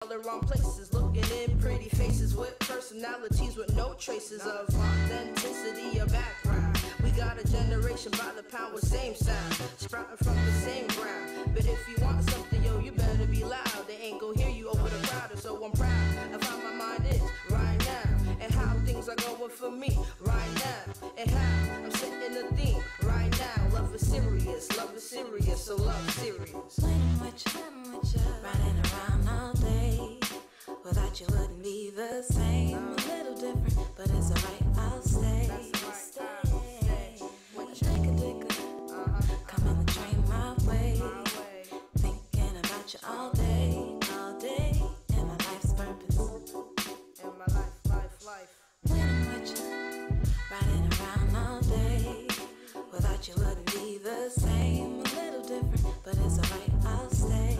all the wrong places, looking in pretty faces with personalities with no traces of authenticity or background. We got a generation by the pound with same sound, sprouting from the same ground. But if you want something, yo, you better be loud. They ain't gon' hear you over the crowd, and so I'm proud of how my mind is right now, and how things are going for me right now, and how I'm setting the theme right now. Love is serious, so love serious. When I'm with you, riding around all day. Without you wouldn't be the same. A little different, but it's alright, I'll stay. Take a dicker, come on the train my way. Thinking about you all day, and my life's purpose. And my life. When I'm with you, riding around all day. Without you wouldn't be the same. A little different, but it's alright, I'll stay.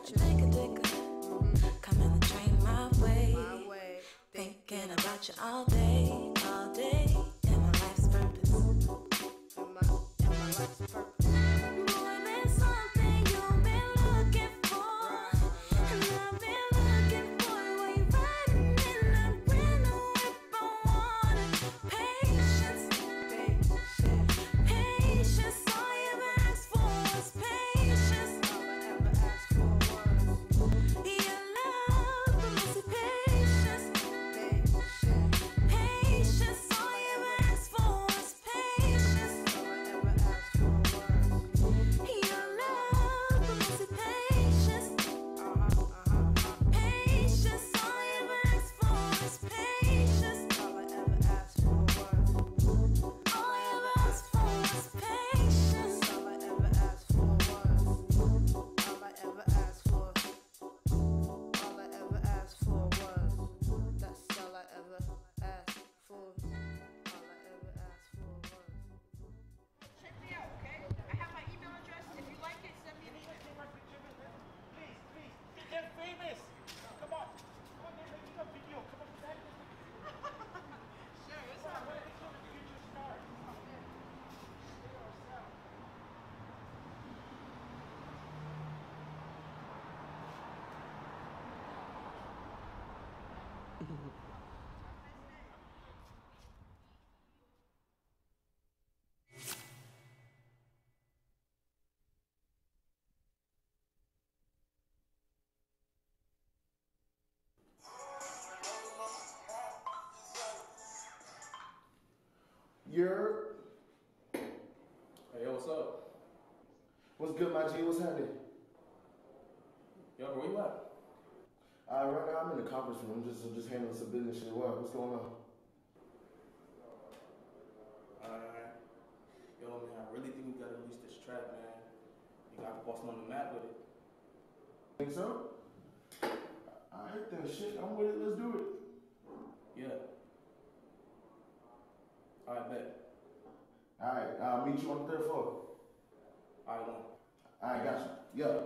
Take a dicker, come in the train my way. Thinking about you all day, and my life's purpose. And my life's purpose. Boy, there's something you've been looking for, and I've been looking for it while you're riding in that brand new whip. I wanted patience, all you ever asked for was patience. Your love, but mostly patience. Patience, all you ever asked for was patience. Your love, but mostly patience. Patience, all you ever asked for was patience. All I ever asked for was patience. Check me out, okay? I have my email address. If you like it, send me an email. Please, get famous. Come on, make a video. Come on, that. Sure, it's all right. Future star. You're. Hey, yo, what's up? What's good, my G? What's happening? Yo, bro, where you at? Right now I'm in the conference room, just handling some business shit. What's going on? Alright. Yo, man, I really think we gotta release this track, man. You got Boston on the map with it. Think so? Alright then, shit, I'm with it. Let's do it. Yeah. Alright, bet. Alright, I'll meet you on the third floor. Alright, one. Alright, got you. Yeah.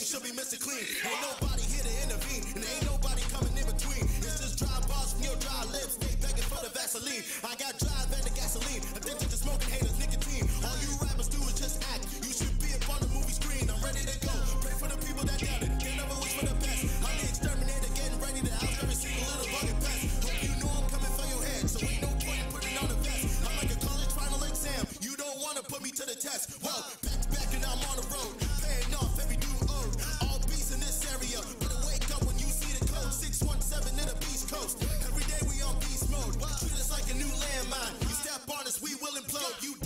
Should be Mr. Clean. Ain't nobody here to intervene, and ain't nobody coming in between. It's just dry bars from your dry lips. They begging for the Vaseline. I got drive and the gasoline. Addicted to smoking, haters, nicotine. All you rappers do is just act. You should be up on the movie screen. I'm ready to go. Pray for the people that doubted. Can't never wish for the best. I'm the exterminator, getting ready to out every single little bugging pest. Hope you know I'm coming for your head, so ain't no point in putting on a vest. I'm like a college final exam. You don't wanna put me to the test. Well, back to back and I'm on the road. Paying off every due owed. All beats in this area. Better wake up when you see the code. 617 in the Beast Coast. Every day we on beast mode. Treat us like a new landmine. You step on us, we will implode. You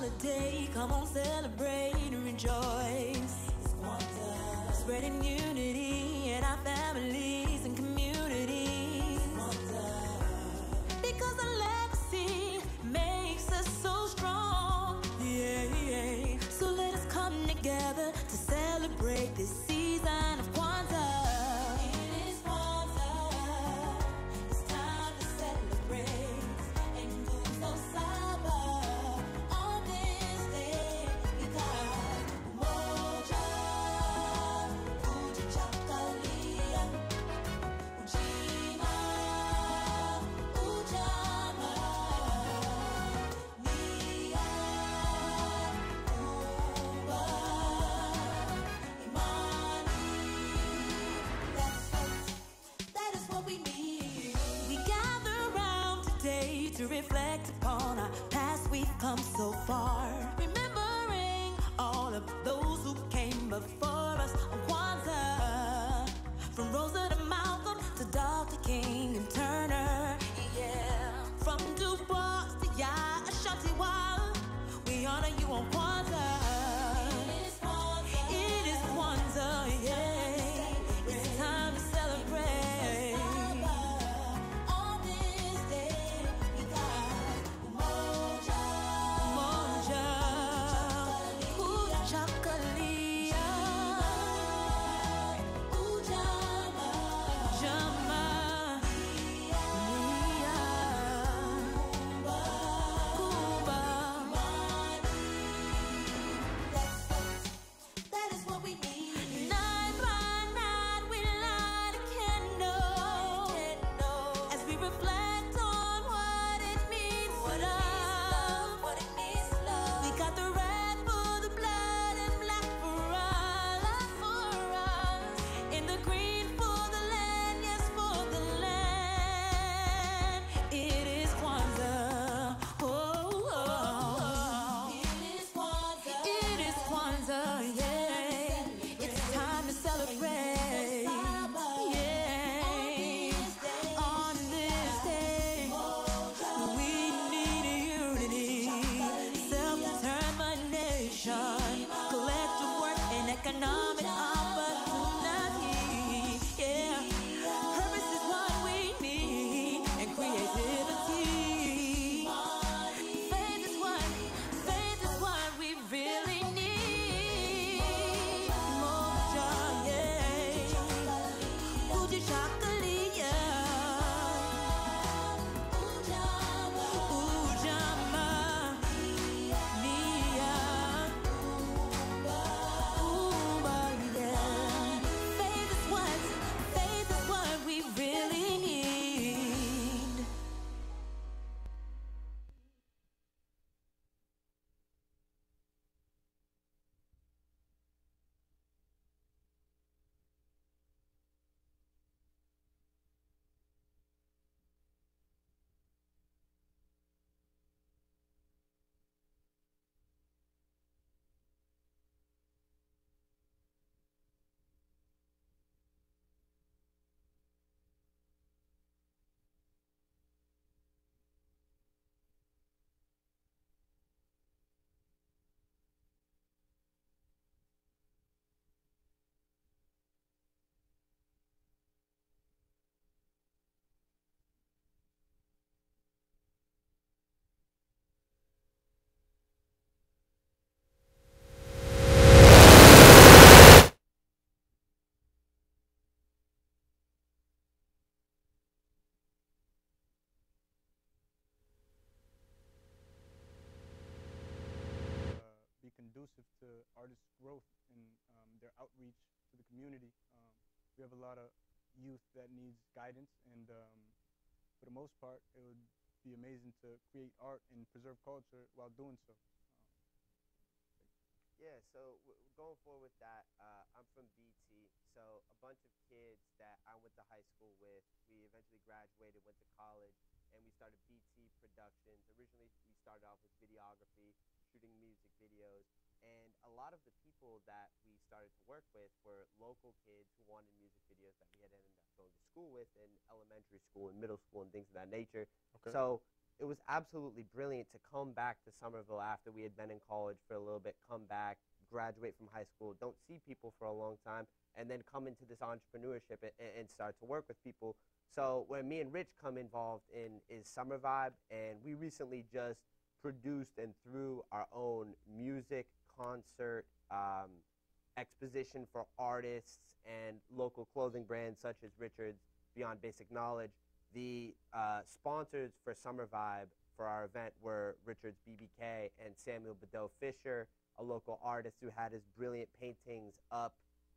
holiday. Come on, celebrate and rejoice. It's Kwanzaa. Spreading unity in our families and communities. It's Kwanzaa. Because our legacy makes us so strong. Yeah, yeah. So let us come together to celebrate this season of Kwanzaa. It is Kwanzaa. It's time to celebrate and do so saba. On this day, we got Moja, Uji Chakalia, Ujima, Ujama, Nia, Uba, Imani. That is what we need. We gather around today to reflect upon our past. We've come so far, remembering all of those who came before us on Kwanzaa. From Rosa to Malcolm to Dr. King and Turner. Yeah. From Du Bois to Ashanti Wall, we honor you on Kwanzaa. It is Kwanzaa, yeah. It's time to celebrate. On this day, we got Moja, Uja Chakalia, Ujama, Jama, Nia, Kuba, that is what we need. Night by night, we light a candle as we reflect on what it means to love. We got the red for the blood and black for us. In the green for the land, yes, for the land. It is Kwanzaa. Oh, oh. It is Kwanzaa, yeah. It's time to celebrate. Yeah. On this day, we need unity, self-determination, collective work and economic opportunity. Yeah. Purpose is what we need, and creativity. Faith is what we really need. Moja, yeah. Uji Chakalia. Ujama. Nia. Uba, yeah. Faith is what we really need. Be conducive to artists' growth and their outreach to the community. We have a lot of youth that needs guidance, and for the most part, it would be amazing to create art and preserve culture while doing so. Yeah, so going forward with that, I'm from BT, so a bunch of kids that I went to high school with, we eventually graduated, went to college, and we started BT Productions. Originally, we started off with videography, shooting music videos, and a lot of the people that we started to work with were local kids who wanted music videos that we had ended up going to school with in elementary school and middle school and things of that nature. Okay. So it was absolutely brilliant to come back to Somerville after we had been in college for a little bit, come back, graduate from high school, don't see people for a long time, and then come into this entrepreneurship and start to work with people. So where me and Rich come involved in is Summer Vibe, and we recently just produced and threw our own music, concert, exposition for artists and local clothing brands such as Richard's Beyond Basic Knowledge. The sponsors for Summer Vibe for our event were Richard's BBK and Samuel Badeau Fisher, a local artist who had his brilliant paintings up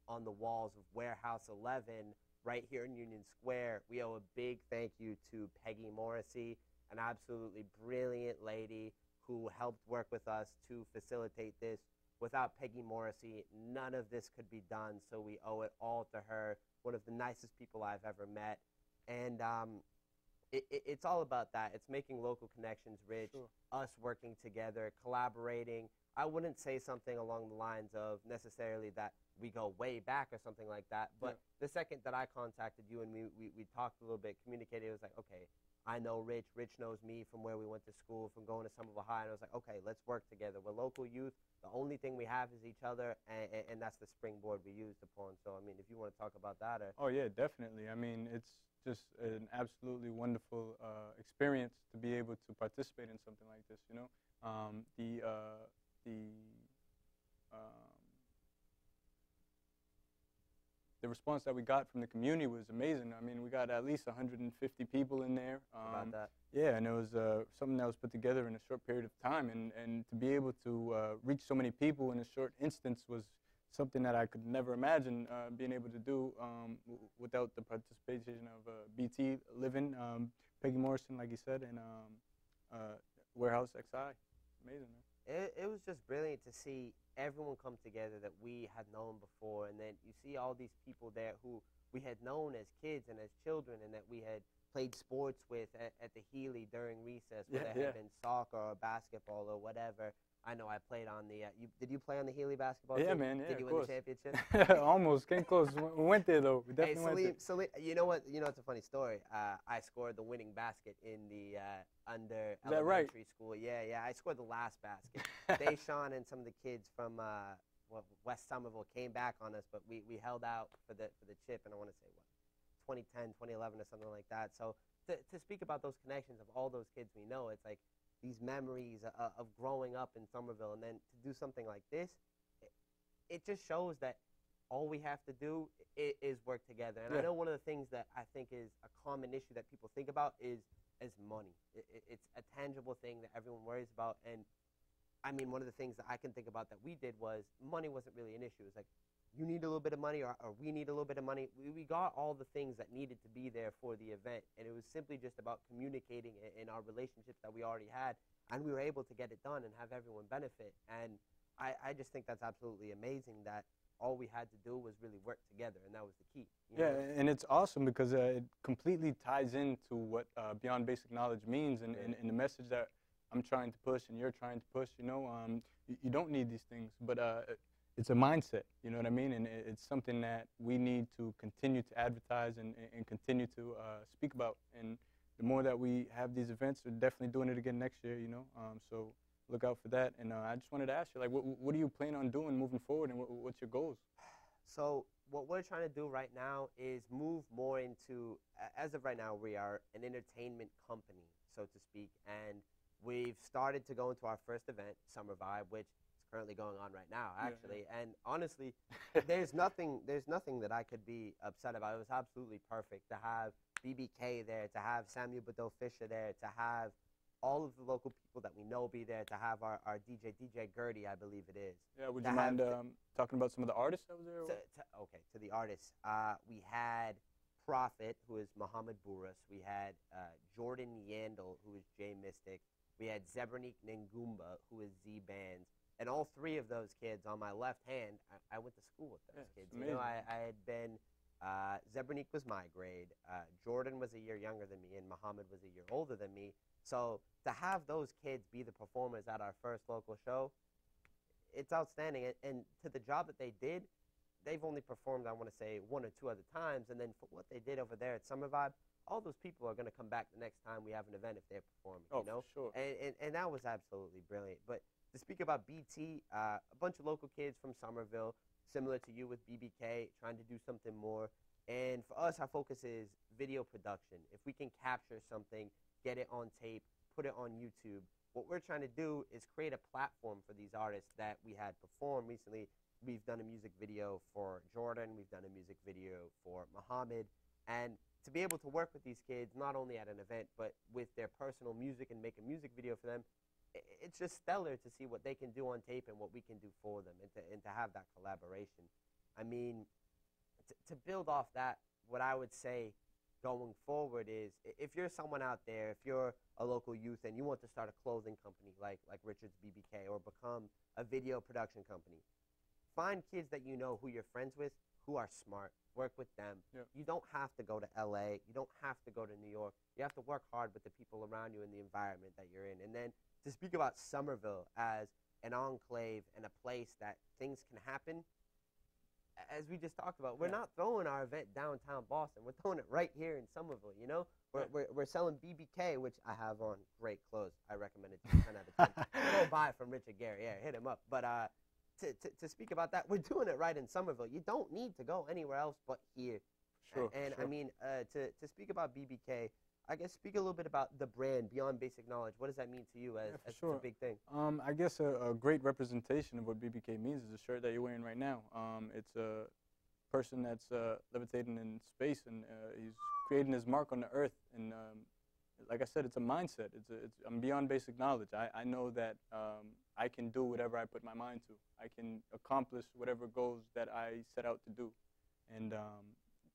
on the walls of Warehouse 11 right here in Union Square. We owe a big thank you to Peggy Morrissey, an absolutely brilliant lady who helped work with us to facilitate this. Without Peggy Morrissey, none of this could be done, so we owe it all to her, one of the nicest people I've ever met. And it's all about that. It's making local connections, Rich, Sure. us working together, collaborating. I wouldn't say something along the lines of necessarily that we go way back or something like that, but the second that I contacted you and we talked a little bit, communicated, it was like, okay, I know Rich knows me from where we went to school, from going to Somerville High, and I was like, okay, let's work together. We're local youth. The only thing we have is each other, and that's the springboard we used upon. So, I mean, if you want to talk about that. Or Oh, yeah, definitely. I mean, it's just an absolutely wonderful experience to be able to participate in something like this, you know. The response that we got from the community was amazing. I mean, we got at least 150 people in there. about that. Yeah, and it was something that was put together in a short period of time, and to be able to reach so many people in a short instance was something that I could never imagine being able to do without the participation of BT Living, Peggy Morrison, like you said, and Warehouse XI. Amazing, man. It was just brilliant to see everyone come together that we had known before, and then you see all these people there who we had known as kids and as children, and that we had played sports with at the Healy during recess, whether it had been soccer or basketball or whatever. I know I played on the. Did you play on the Healy basketball Yeah, team? man. Yeah, Did you of win course. the championship? Almost came close. We went there though. We Hey, definitely went Salim, you know what? You know it's a funny story. I scored the winning basket in the under that right? elementary school. Yeah, I scored the last basket. Deshaun and some of the kids from West Somerville came back on us, but we held out for the chip, and I want to say 2010, 2011 or something like that. So to speak about those connections of all those kids we know, it's like these memories of growing up in Somerville, and then to do something like this, it just shows that all we have to do is work together. And I know one of the things that I think is a common issue that people think about is money. It's a tangible thing that everyone worries about. And I mean, one of the things that I can think about that we did was money wasn't really an issue. It's like, you need a little bit of money or we need a little bit of money. We got all the things that needed to be there for the event. And it was simply just about communicating in our relationships that we already had. And we were able to get it done and have everyone benefit. And I just think that's absolutely amazing that all we had to do was really work together, and that was the key. You know? And it's awesome because it completely ties into what Beyond Basic Knowledge means and the message that I'm trying to push and you're trying to push. You know, you don't need these things, but it's a mindset, you know what I mean? And it's something that we need to continue to advertise and continue to speak about. And the more that we have these events, we're definitely doing it again next year, you know? So look out for that. And I just wanted to ask you, like, what do you plan on doing moving forward, and what's your goals? So what we're trying to do right now is move more into, as of right now, we are an entertainment company, so to speak, and we've started to go into our first event, Summer Vibe, which is currently going on right now, actually. And honestly, there's nothing that I could be upset about. It was absolutely perfect to have BBK there, to have Samuel Badeau Fisher there, to have all of the local people that we know be there, to have our DJ Gertie, I believe it is. Yeah, would you mind talking about some of the artists that was there? Okay, to the artists. We had Prophet, who is Muhammad Bourras. We had Jordan Yandel, who is Jay Mystic. We had Zebranik Ngumba, who is Z Bands. And all three of those kids on my left hand, I went to school with those kids. You know, I had been, Zebranik was my grade, Jordan was a year younger than me, and Muhammad was a year older than me. So to have those kids be the performers at our first local show, it's outstanding. And to the job that they did, they've only performed, I want to say, 1 or 2 other times, and then for what they did over there at Summer Vibe, all those people are going to come back the next time we have an event if they're performing, Oh, you know? for sure. And that was absolutely brilliant. But to speak about BT, a bunch of local kids from Somerville, similar to you with BBK, trying to do something more. And for us, our focus is video production. If we can capture something, get it on tape, put it on YouTube, what we're trying to do is create a platform for these artists that we had perform recently. We've done a music video for Jordan. We've done a music video for Muhammad. And to be able to work with these kids, not only at an event, but with their personal music and make a music video for them, it's just stellar to see what they can do on tape and what we can do for them, and to have that collaboration. I mean, to build off that, what I would say going forward is, if you're someone out there, if you're a local youth and you want to start a clothing company like Richard's BBK, or become a video production company, find kids that you know who you're friends with, who are smart. Work with them. Yep. You don't have to go to LA. You don't have to go to New York. You have to work hard with the people around you and the environment that you're in. And then to speak about Somerville as an enclave and a place that things can happen, as we just talked about, we're not throwing our event downtown Boston. We're throwing it right here in Somerville, you know? We're selling BBK, which I have on great clothes. I recommend it to 10 out of 10. Go buy it from Richard Gere. Yeah, hit him up. But to speak about that, we're doing it right in Somerville. You don't need to go anywhere else but here. Sure, And sure. I mean, to speak about BBK, I guess speak a little bit about the brand, Beyond Basic Knowledge. What does that mean to you as for such sure. a big thing? I guess a great representation of what BBK means is the shirt that you're wearing right now. It's a person that's levitating in space, and he's creating his mark on the earth. And like I said, it's a mindset. I'm beyond basic knowledge. I know that I can do whatever I put my mind to. I can accomplish whatever goals that I set out to do. And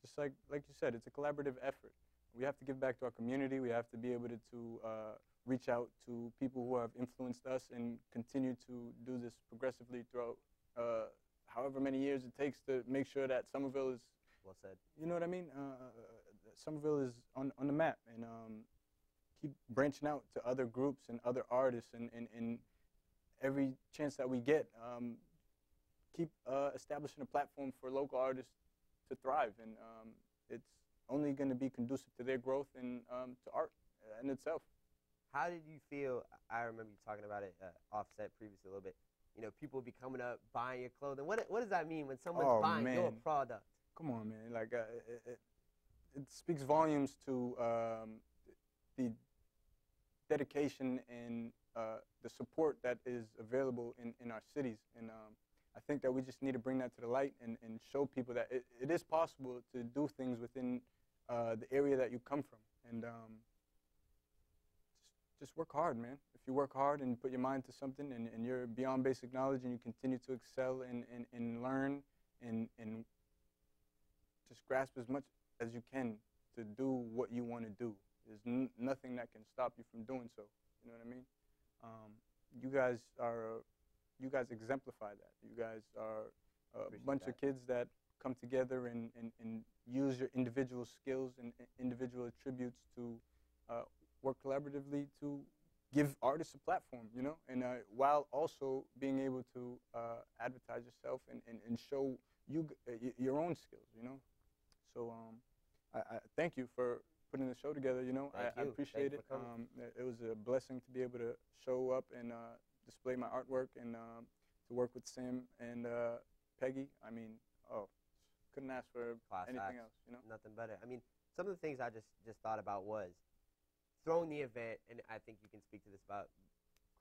just like you said, it's a collaborative effort. We have to give back to our community. We have to be able to reach out to people who have influenced us and continue to do this progressively throughout however many years it takes to make sure that Somerville is, Well said. you know what I mean? Somerville is on the map, and keep branching out to other groups and other artists, and every chance that we get, keep establishing a platform for local artists to thrive, and it's only going to be conducive to their growth and to art in itself. How did you feel? I remember you talking about it offset previously a little bit. You know, people be coming up, buying your clothing. What does that mean when someone's buying your man. product? Come on, man. Like, it speaks volumes to the dedication and the support that is available in our cities. And I think that we just need to bring that to the light and show people that it is possible to do things within the area that you come from. And just work hard, man. If you work hard and put your mind to something, and you're beyond basic knowledge, and you continue to excel and learn and just grasp as much as you can to do what you want to do. There's nothing that can stop you from doing so. You know what I mean? You guys exemplify that. You guys are a bunch of kids that come together and use your individual skills and individual attributes to work collaboratively to give artists a platform, you know, and while also being able to advertise yourself and show your own skills, you know. So I thank you for putting the show together, you know. I appreciate it. It was a blessing to be able to show up and display my artwork and to work with Sam and Peggy. I mean, couldn't ask for anything else, you know. Nothing better. I mean, some of the things I just thought about was throwing the event, and I think you can speak to this about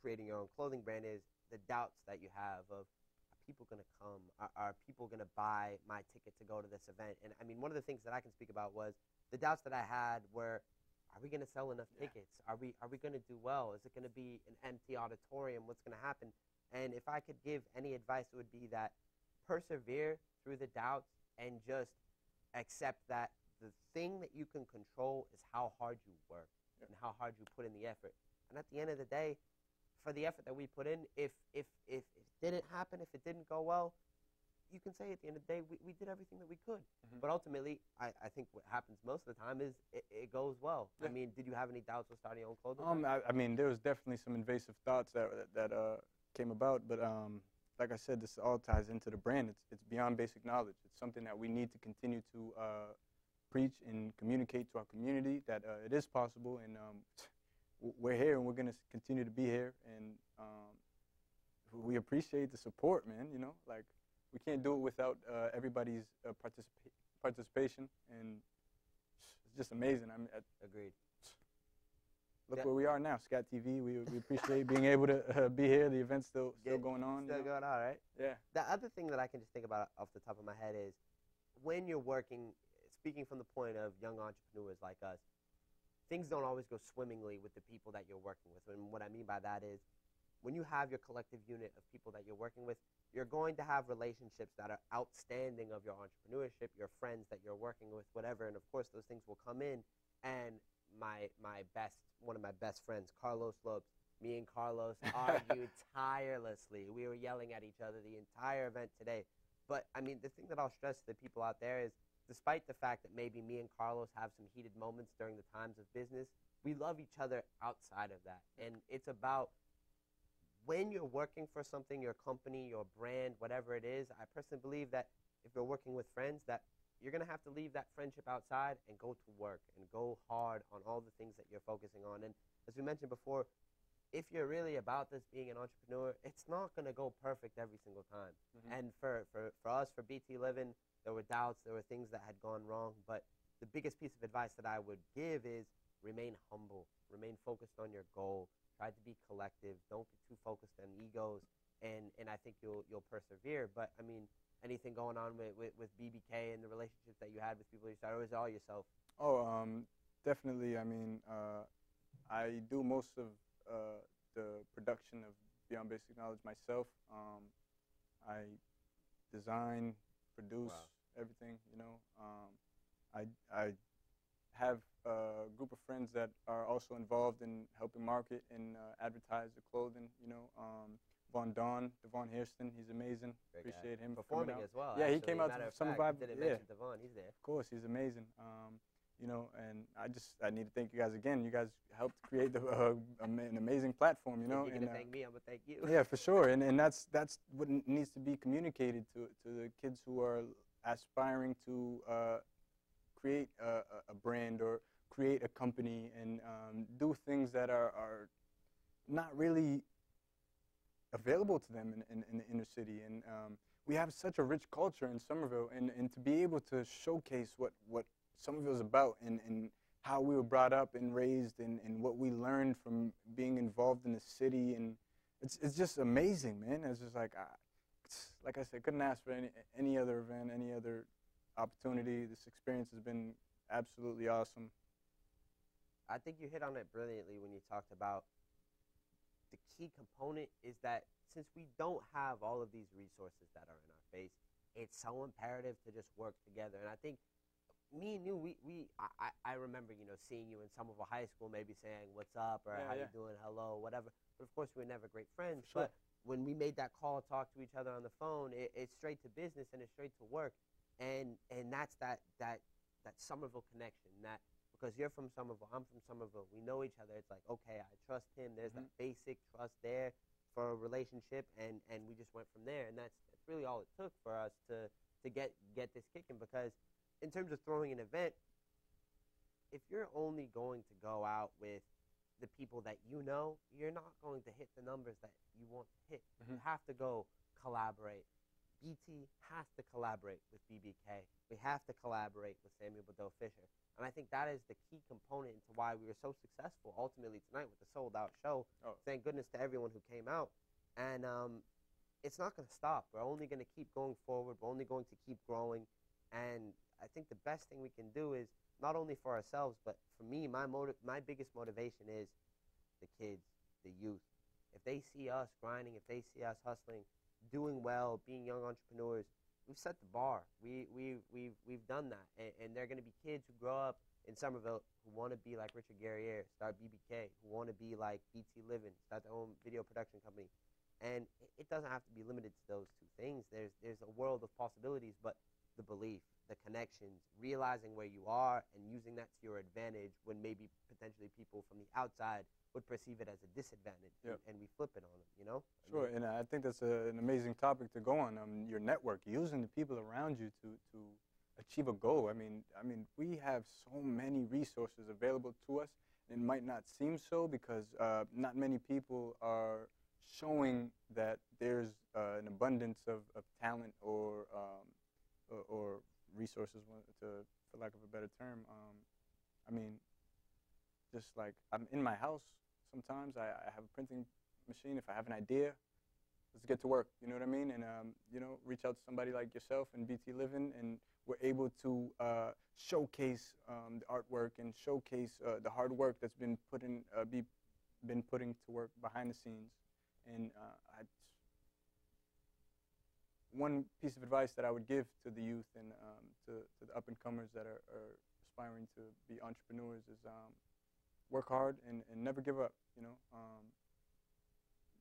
creating your own clothing brand, is the doubts that you have of, are people going to come? Are people going to buy my ticket to go to this event? And I mean, one of the things that I can speak about was the doubts that I had were, are we going to sell enough tickets? Are we going to do well? Is it going to be an empty auditorium? What's going to happen? And if I could give any advice, it would be that persevere through the doubts and just accept that the thing that you can control is how hard you work and how hard you put in the effort. And at the end of the day, for the effort that we put in, if it didn't happen, if it didn't go well, you can say at the end of the day, we did everything that we could. But ultimately, I think what happens most of the time is it goes well. Yeah. I mean, did you have any doubts with starting your own clothing? I mean, there was definitely some invasive thoughts that came about, but like I said, this all ties into the brand. It's beyond basic knowledge. It's something that we need to continue to preach and communicate to our community that it is possible, and we're here, and we're gonna continue to be here, and we appreciate the support, man. You know, like we can't do it without everybody's participation, and it's just amazing. Agreed. Look Yeah. where we are now, Scat TV. We appreciate being able to be here. The event's still going on. Still you know? going on, right? Yeah. The other thing that I can just think about off the top of my head is when you're working, speaking from the point of young entrepreneurs like us, things don't always go swimmingly with the people that you're working with. And what I mean by that is when you have your collective unit of people that you're working with, you're going to have relationships that are outstanding of your entrepreneurship, your friends that you're working with, whatever. And of course, those things will come in. And one of my best friends, Carlos Lopes, me and Carlos argued tirelessly. We were yelling at each other the entire event today. But I mean, the thing that I'll stress to the people out there is, despite the fact that maybe me and Carlos have some heated moments during the times of business, we love each other outside of that. And it's about when you're working for something, your company, your brand, whatever it is, I personally believe that if you're working with friends, that you're going to have to leave that friendship outside and go to work and go hard on all the things that you're focusing on. And as we mentioned before, if you're really about this being an entrepreneur, it's not going to go perfect every single time. Mhm. And for us, for BT Living, there were doubts, there were things that had gone wrong. But the biggest piece of advice that I would give is remain humble, remain focused on your goal, try to be collective, don't get too focused on egos, and I think you'll persevere. But, I mean, anything going on with BBK and the relationships that you had with people you started, or was it all yourself? Oh, definitely. I mean, I do most of the production of Beyond Basic Knowledge myself. I design, produce everything. You know, I have a group of friends that are also involved in helping market and advertise the clothing. You know, Devon Hairston, he's amazing. Great guy. Appreciate him Performing coming out. as well. Yeah, he actually. came out Matter to of some fact, of our didn't yeah. mention Devon, he's there. Of course, he's amazing. You know, and I need to thank you guys again. You guys helped create an amazing platform. You know, You're and gonna thank me, I'm gonna thank you. yeah, for sure. And that's what needs to be communicated to the kids who are aspiring to create a brand or create a company and do things that are not really available to them in the inner city. And we have such a rich culture in Somerville, and to be able to showcase what Somerville is about and how we were brought up and raised and what we learned from being involved in the city, and it's just amazing, man. It's just like I said, couldn't ask for any other event, any other opportunity. This experience has been absolutely awesome. I think you hit on it brilliantly when you talked about the key component is that since we don't have all of these resources that are in our face, it's so imperative to just work together. And I think me and you, I remember, you know, seeing you in Somerville High School, maybe saying what's up or how you doing, hello, whatever. But of course, we were never great friends. Sure. But when we made that call, talk to each other on the phone, it's straight to business and it's straight to work. And that's that Somerville connection. That because you're from Somerville, I'm from Somerville, we know each other. It's like, okay, I trust him. There's that basic trust there for a relationship, and we just went from there. And that's really all it took for us to get this kicking. Because in terms of throwing an event, if you're only going to go out with the people that you know, you're not going to hit the numbers that you want to hit. You have to go collaborate. BT has to collaborate with BBK. We have to collaborate with Samuel Badeau Fisher. And I think that is the key component into why we were so successful ultimately tonight with the sold-out show. Oh. Thank goodness to everyone who came out. And it's not going to stop. We're only going to keep going forward. We're only going to keep growing. And I think the best thing we can do is not only for ourselves, but for me, my biggest motivation is the kids, the youth. If they see us grinding, if they see us hustling, doing well, being young entrepreneurs, we've set the bar. We've done that. And there are going to be kids who grow up in Somerville who want to be like Richard Guerriere, start BBK, who want to be like BT Living, start their own video production company. And it doesn't have to be limited to those two things. There's a world of possibilities, but the belief, the connections, realizing where you are and using that to your advantage when maybe potentially people from the outside would perceive it as a disadvantage, Yep. and we flip it on them, you know? I Sure, mean, and I think that's an amazing topic to go on. Your network, using the people around you to achieve a goal. I mean, we have so many resources available to us. It might not seem so because not many people are showing that there's an abundance of talent or resources, for lack of a better term. I mean, just like I'm in my house. Sometimes I have a printing machine. If I have an idea, let's get to work. You know what I mean? And reach out to somebody like yourself and BT Living, and we're able to showcase the artwork and showcase the hard work that's been putting to work behind the scenes. And one piece of advice that I would give to the youth and to the up and comers that are aspiring to be entrepreneurs is work hard and never give up.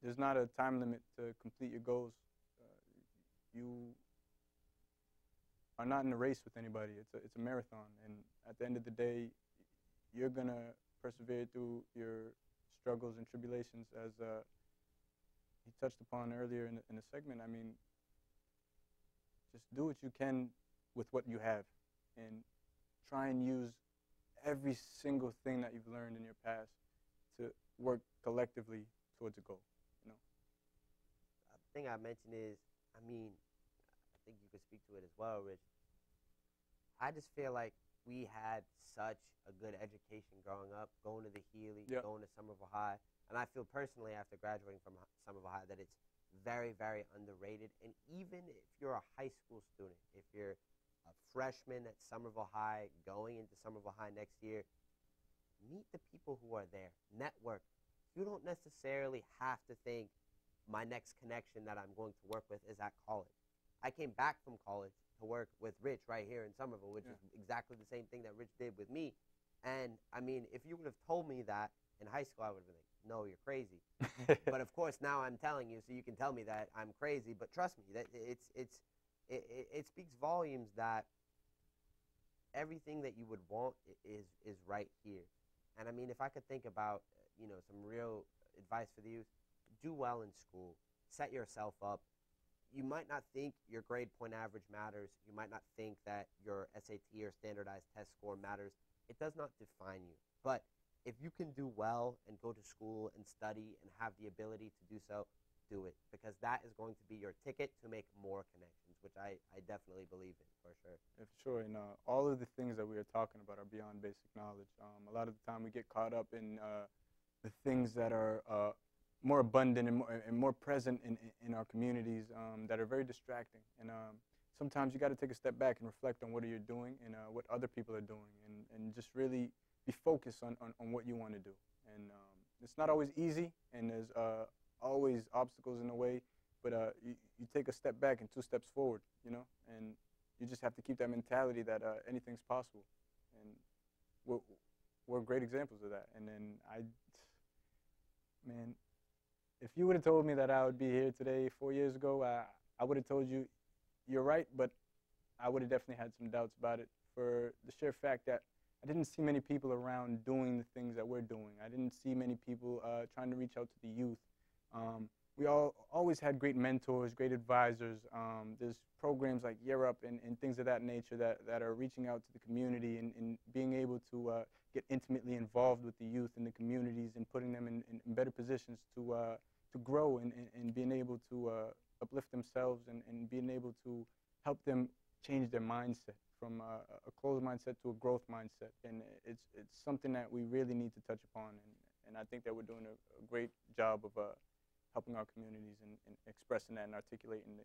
There's not a time limit to complete your goals. You are not in a race with anybody. It's a marathon, and at the end of the day, you're gonna persevere through your struggles and tribulations, as he touched upon earlier in the segment. I mean, just do what you can with what you have, and try and use every single thing that you've learned in your past to work collectively towards a goal. The thing I mentioned is, I mean, I think you could speak to it as well, Rich. I just feel like we had such a good education growing up, going to the Healy, Yep. going to Somerville High, and I feel personally after graduating from Somerville High that it's very, very underrated. And even if you're a high school student, if you're a freshman at Somerville High going into Somerville High next year, meet the people who are there, network. You don't necessarily have to think my next connection that I'm going to work with is at college. I came back from college to work with Rich right here in Somerville, which is exactly the same thing that Rich did with me. And I mean, if you would have told me that in high school, I would have been like, no, you're crazy. But of course, now I'm telling you, so you can tell me that I'm crazy. But trust me, that it speaks volumes that everything that you would want is right here. And I mean, if I could think about some real advice for the youth, do well in school, set yourself up. You might not think your grade point average matters. You might not think that your SAT or standardized test score matters. It does not define you. But if you can do well and go to school and study and have the ability to do so, do it. Because that is going to be your ticket to make more connections, which I definitely believe in, for sure. Yeah, for sure. And all of the things that we are talking about are beyond basic knowledge. A lot of the time we get caught up in the things that are more abundant and more present in our communities that are very distracting. And sometimes you got to take a step back and reflect on what you're doing and what other people are doing, and just really be focused on what you want to do. And it's not always easy, and there's always obstacles in the way, but you take a step back and 2 steps forward, and you just have to keep that mentality that anything's possible. And we're great examples of that. And then man, if you would have told me that I would be here today 4 years ago, I would have told you, you're right, but I would have definitely had some doubts about it, for the sheer fact that I didn't see many people around doing the things that we're doing. I didn't see many people trying to reach out to the youth. We always had great mentors, great advisors. There's programs like Year Up and things of that nature that are reaching out to the community and being able to get intimately involved with the youth in the communities and putting them in better positions to grow and being able to uplift themselves and being able to help them change their mindset from a closed mindset to a growth mindset. And it's something that we really need to touch upon. And I think that we're doing a great job of helping our communities and expressing that and articulating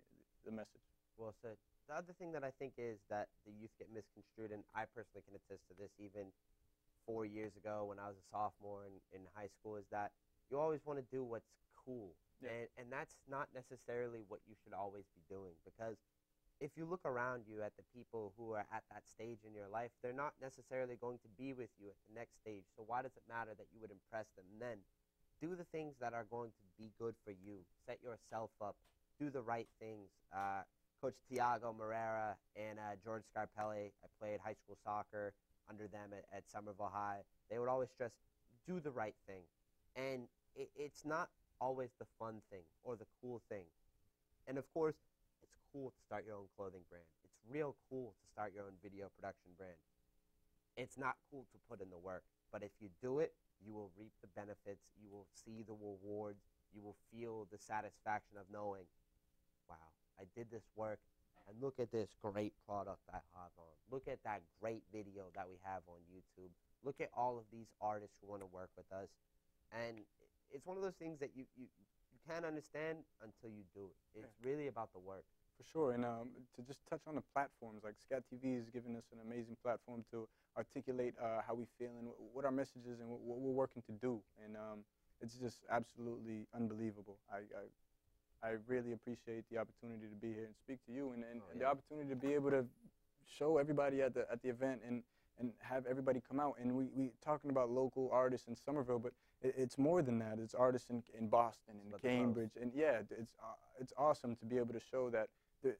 the message. Well said. The other thing that I think is that the youth get misconstrued, and I personally can attest to this even 4 years ago when I was a sophomore in high school, is that you always want to do what's cool. Yeah. And that's not necessarily what you should always be doing, because if you look around you at the people who are at that stage in your life, they're not necessarily going to be with you at the next stage. So why does it matter that you would impress them then? Do the things that are going to be good for you. Set yourself up. Do the right things. Coach Tiago Moreira and George Scarpelli. I played high school soccer under them at Somerville High. They would always stress, do the right thing. And it's not always the fun thing or the cool thing. And of course, it's cool to start your own clothing brand. It's real cool to start your own video production brand. It's not cool to put in the work, but if you do it, you will reap the benefits, you will see the rewards, you will feel the satisfaction of knowing, wow, I did this work, and look at this great product I have on. Look at that great video that we have on YouTube. Look at all of these artists who want to work with us. And it's one of those things that you can't understand until you do it. It's really about the work. For sure, and to just touch on the platforms, like Scat TV has given us an amazing platform to articulate how we feel and what our message is and what we're working to do, and it's just absolutely unbelievable. I really appreciate the opportunity to be here and speak to you, and the opportunity to be able to show everybody at the event and have everybody come out. And we talking about local artists in Somerville, but it's more than that. It's artists in Boston and Cambridge, and yeah, it's awesome to be able to show that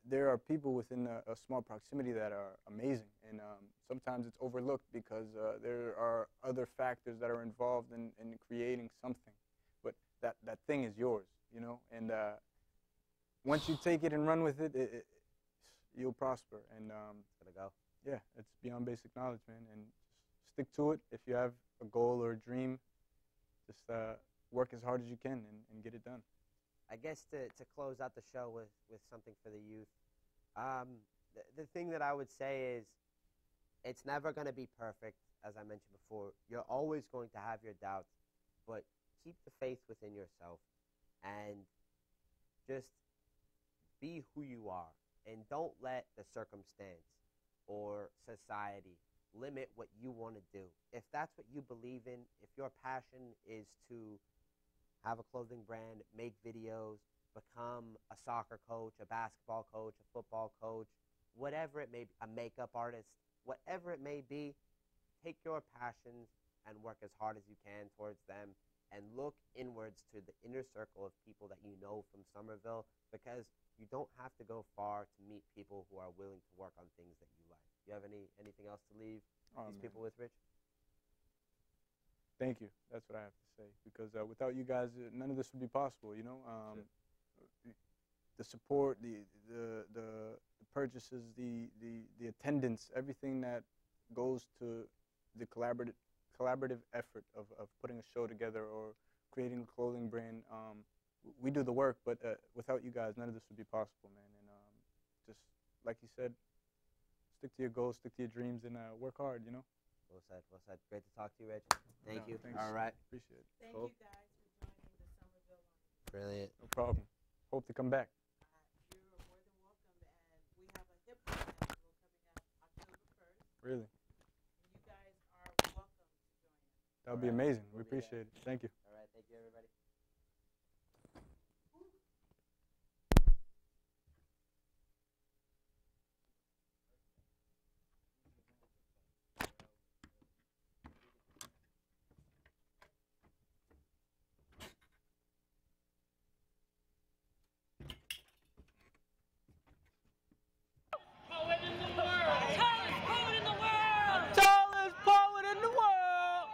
there are people within a small proximity that are amazing, and sometimes it's overlooked because there are other factors that are involved in creating something, but that thing is yours, you know, and once you take it and run with it, you'll prosper. And It's gonna go. Yeah, it's beyond basic knowledge, man, and just stick to it. If you have a goal or a dream, just work as hard as you can and get it done. I guess to close out the show with something for the youth, the thing that I would say is it's never going to be perfect, as I mentioned before. You're always going to have your doubts, but keep the faith within yourself and just be who you are, and don't let the circumstance or society limit what you want to do. If that's what you believe in, if your passion is to have a clothing brand, make videos, become a soccer coach, a basketball coach, a football coach, whatever it may be, a makeup artist, whatever it may be, take your passions and work as hard as you can towards them, and look inwards to the inner circle of people that you know from Somerville, because you don't have to go far to meet people who are willing to work on things that you like. You have anything else to leave these people with, Rich? Thank you. That's what I have to say. Because without you guys, none of this would be possible. You know, the support, the purchases, the attendance, everything that goes to the collaborative effort of putting a show together or creating a clothing brand. We do the work, but without you guys, none of this would be possible, man. And just like you said, stick to your goals, stick to your dreams, and work hard. You know. Well said. Well said. Great to talk to you, Rich. Thank you. Thanks. All right. Appreciate it. Thank Cool. you guys for joining the Somerville Line. Brilliant. No problem. Hope to come back. You're more than welcome, and we have a hip hop festival coming up October 1st, Really. and you guys are welcome to join us. That would be amazing. We We'll be there. appreciate it. Thank you. All right. Thank you, everybody. Tallest poet in the world.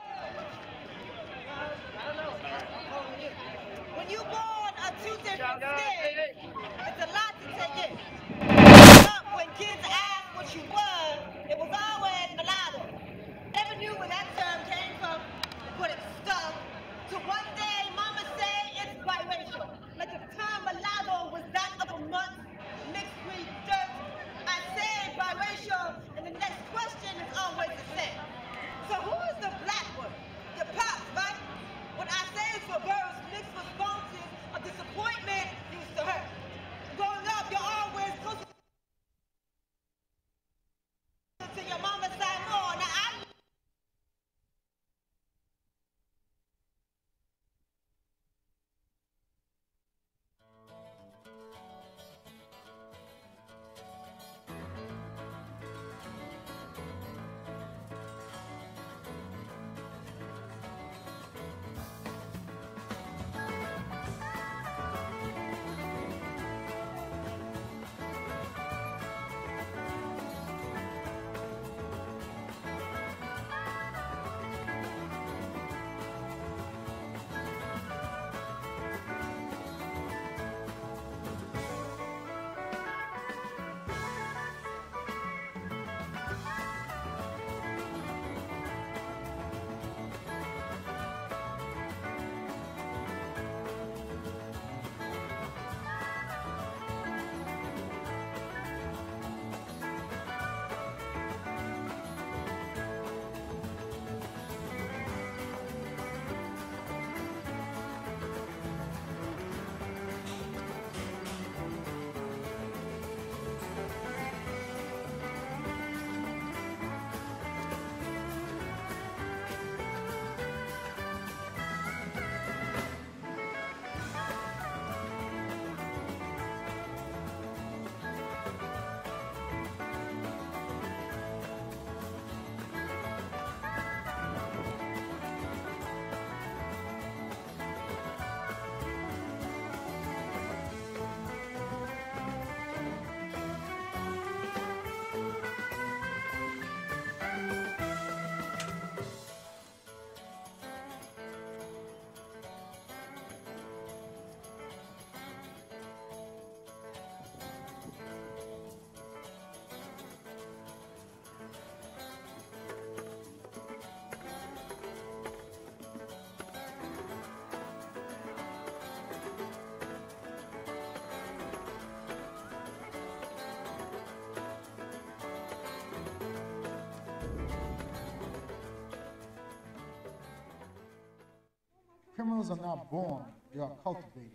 Criminals are not born, they are cultivated.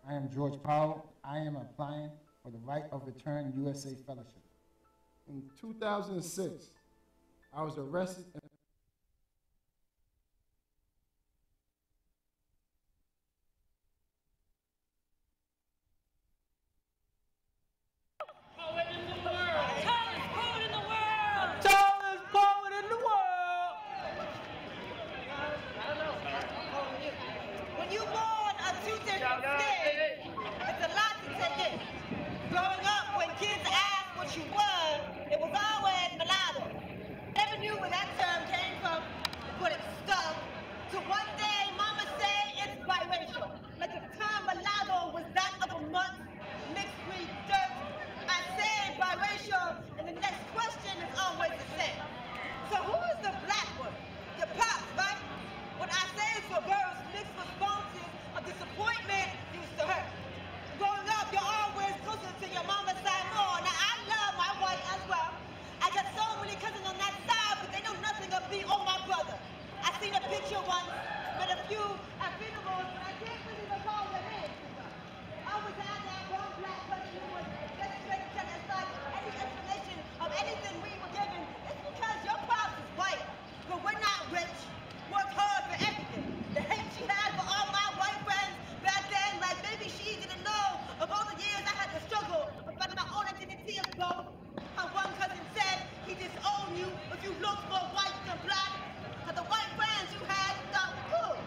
I am George Powell. I am applying for the Right of Return USA Fellowship. In 2006, I was arrested and When you born of two different things, it's a lot to take in. Growing up, when kids asked what you were, it was always mulatto. Never knew where that term came from, but it stuck. To one day, mama say it's biracial. Like the term mulatto was that of a month, mixed with dirt. I say biracial, and the next question is always the same. So who is the black one? Your pops, right? What I say is for girls, mixed responses of disappointment used to hurt. Growing up, you're always closer to your mama's side more. Now, I love my white as well. I got so many cousins on that side, but they know nothing of me or my brother. I seen a picture once, met a few at funerals, but I can't really recall their names. I always had that one black cousin who was just straight to tell us like any explanation of anything we were given. It's because your pops is white, but we're not rich. Worked hard for everything. The hate she had for all my white friends back then, like maybe she didn't know of all the years I had to struggle to find my own identity of both. How one cousin said he disowned you if you looked more white than black. But the white friends you had thought cool.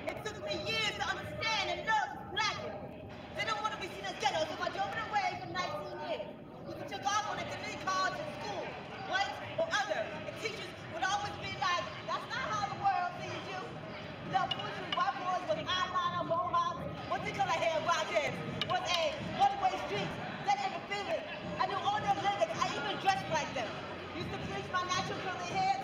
It took me years to understand and love black. They don't want to be seen as ghetto, so I drove it away for 19 years. You could check off on a community college in school, white or other. And teachers would always be like, that's not how the world sees you. The bullshit white boys with eyeliner, mohawks, what they call a hair rockets, was a one-way street, that ever feeling. I knew all their lyrics, I even dressed like them. Used to bleach my natural curly hair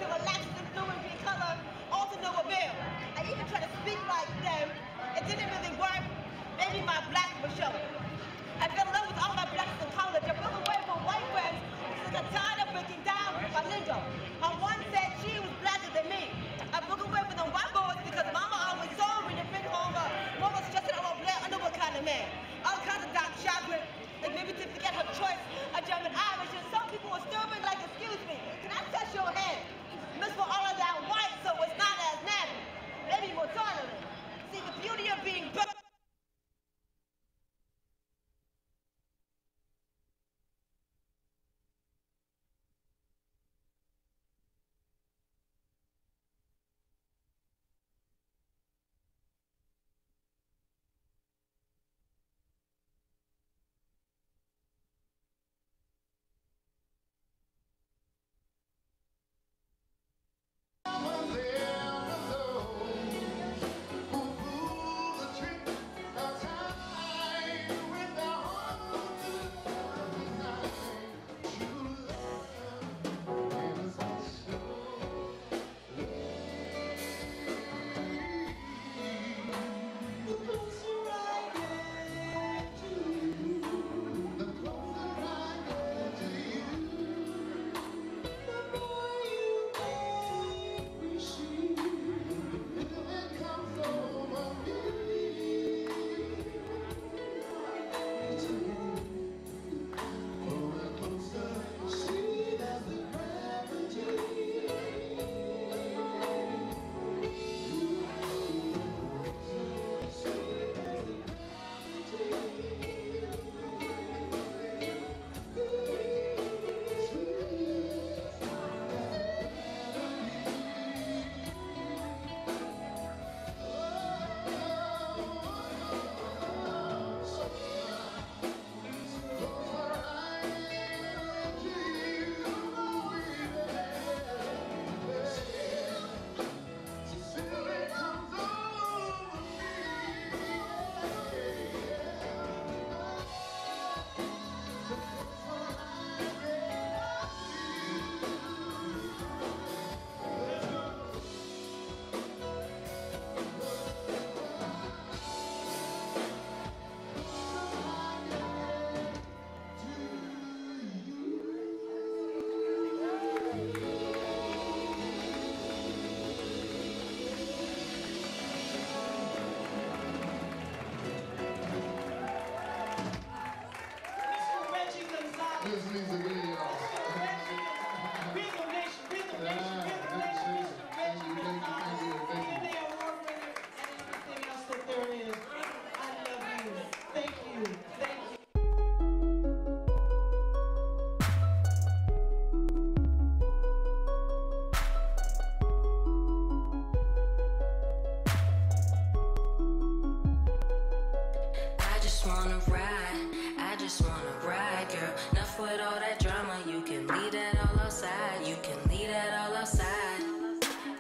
just wanna ride. I just wanna ride, girl. Enough with all that drama. You can leave that all outside. You can leave that all outside.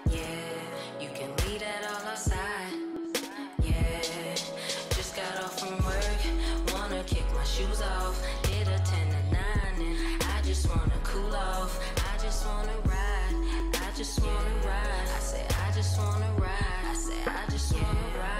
Yeah, you can leave that all outside. Yeah, just got off from work. Wanna kick my shoes off. Did a 10 to 9 and I just wanna cool off. I just wanna ride. I just wanna ride. I say I just wanna ride. I say I just wanna ride.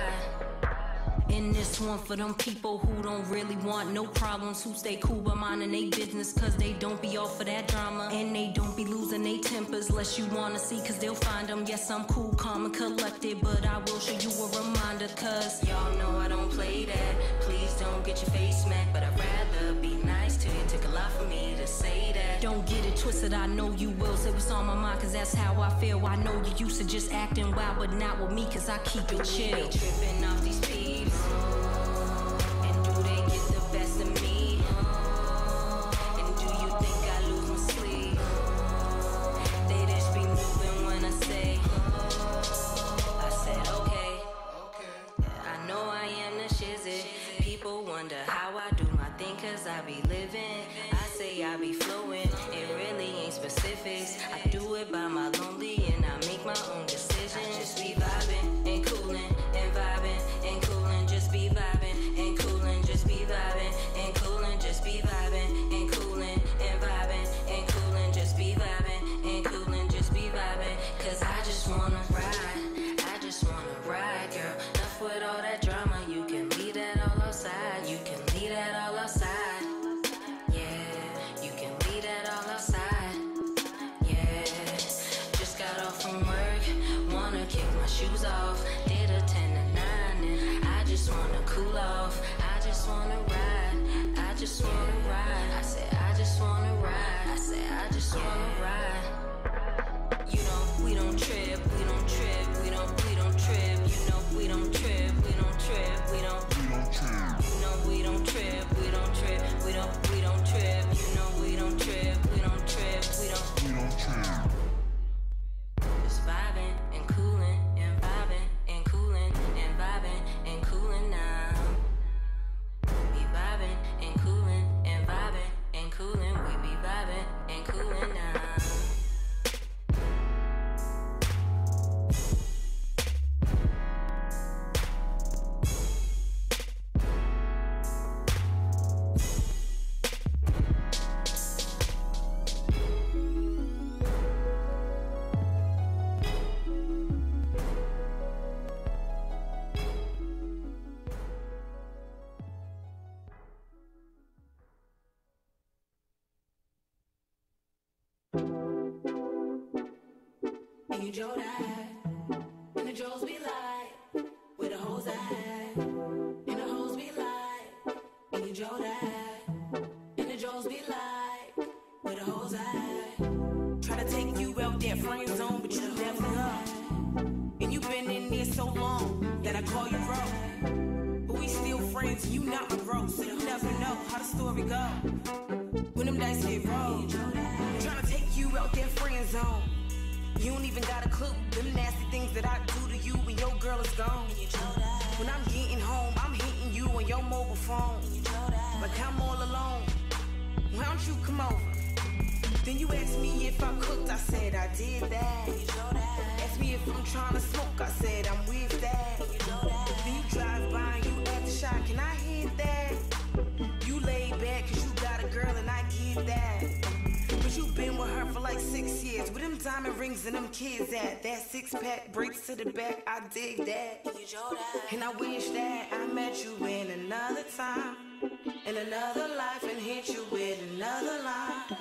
And this one for them people who don't really want no problems, who stay cool by minding they business, cause they don't be off for that drama. And they don't be losing they tempers, less you wanna see, cause they'll find them. Yes, I'm cool, calm and collected, but I will show you a reminder, cause y'all know I don't play that. Please don't get your face smacked, but I'd rather be nice to you. Took a lot for me to say that. Don't get it twisted, I know you will say what's on my mind, cause that's how I feel. I know you used to just acting wild, but not with me, cause I keep it chill. Tripping off these peeps. And do they get the best of me? And do you think I lose my sleep? They just be moving when I say, I said okay. I know I am the shizzy. People wonder how I do my thing, cause I be living. I say I be flowing, it really ain't specifics. I do it by my lonely and I make my own decisions. I just be vibing and cooling and vibing and cooling. Just be vibing and cooling. Just be vibing and cooling. Just be vibing and cooling and vibing and cooling. Just be vibing and cooling. Just be vibing, cause I just wanna ride. I just wanna ride, girl. Enough with all that drama. You can leave that all outside. You can leave that all outside. Yeah, you can leave that all outside. Yeah, just got off from work. Wanna kick my shoes off. Did a 10 to 9 and I just wanna cool off. I just wanna ride. I just wanna ride. I said I just wanna ride. I said I just wanna ride. You know we don't trip. We don't trip. We don't trip. You know we don't trip. We don't trip. We don't trip. You know we don't trip. We don't trip. We don't trip. You know we don't trip. We don't trip. We don't trip. Just vibing and cooling and vibing and cooling and vibing and cooling now. Be vibing and cooling and vibing and cooling. We be vibing and cooling now. And you Joe that, and the Joes be like, where the hoes at, and the hoes be like, and you Joe that, and the Joes be like, where the hoes at. Try to take you out that friend zone, but you never go. And you been in there so long that I call you bro. But we still friends, and you not my bro, so you never know how the story go. When them dice get rolled, trying to take you out that friend zone. You don't even got a clue. Them nasty things that I do to you when your girl is gone. When I'm getting home, I'm hitting you on your mobile phone. Like I'm all alone. Why don't you come over? Then you asked me if I cooked, I said I did that. Asked me if I'm trying to smoke, I said I'm with that. Then you drive by and you at the shop, can I hit that? You laid back cause you got a girl and I get that. But you been with her for like 6 years. Where them diamond rings and them kids at? That 6-pack breaks to the back, I dig that. And I wish that I met you in another time, in another life, and hit you with another line.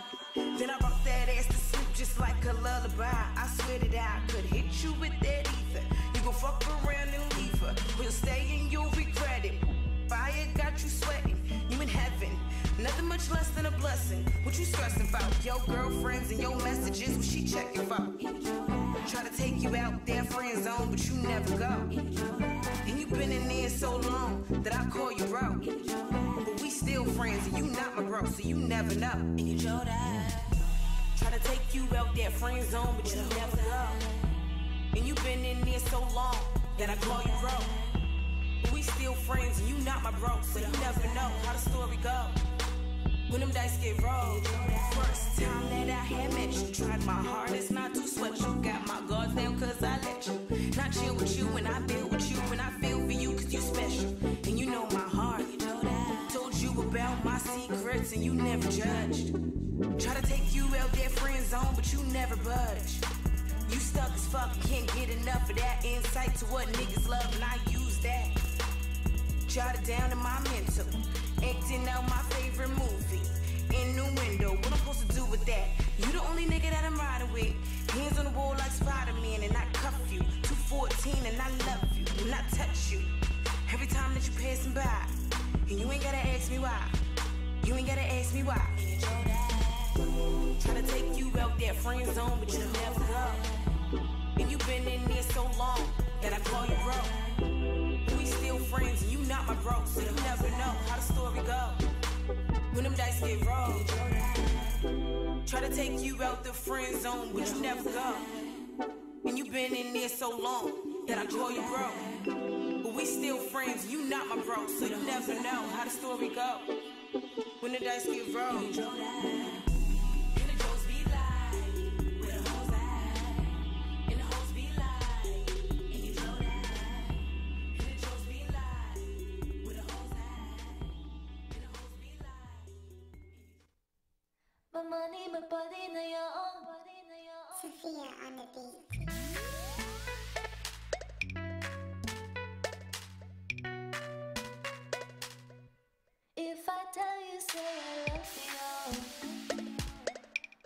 Then I rock that ass to sleep just like a lullaby. I swear that I could hit you with that ether. You gon' fuck around and leave her. We'll stay and you'll regret it. Fire got you sweating, you in heaven. Nothing much less than a blessing. What you stressing about? Your girlfriends and your messages, what she checking for? Try to take you out there friend zone, but you never go. And you been in there so long that I call you bro. But we still friends and you not my bro, so you never know. And you Joe that. Try to take you out there friend zone, but you never go. And you been in there so long that I call you bro. But we we still friends and you not my bro, so you never know how the story go. When them dice get rolled. First time that I had met you, tried my hardest not to sweat you. Got my guards down cause I let you. Not chill with you and I build with you and I feel for you cause you special. And you know my heart. Told you about my secrets and you never judged. Try to take you out that friend zone but you never budge. You stuck as fuck, can't get enough of that insight to what niggas love and I use that. Jot it down in my mental. Acting out my favorite movie. In the window, what I'm supposed to do with that? You the only nigga that I'm riding with. Hands on the wall like Spider-Man and I cuff you. 214 and I love you and I touch you. Every time that you passing by. And you ain't gotta ask me why. You ain't gotta ask me why. Try to take you out that friend zone, but you never go. And you been in there so long that I call you bro. We still friends and you not my bro, so you never know how the story go. When them dice get rolled. Try to take you out the friend zone, but you never go. And you been in there so long that I call you bro. But we still friends, you not my bro, so you never know how the story go. When the dice get rolled. My money, my body, now your own. Sophia on the beat. If I tell you, say I love you.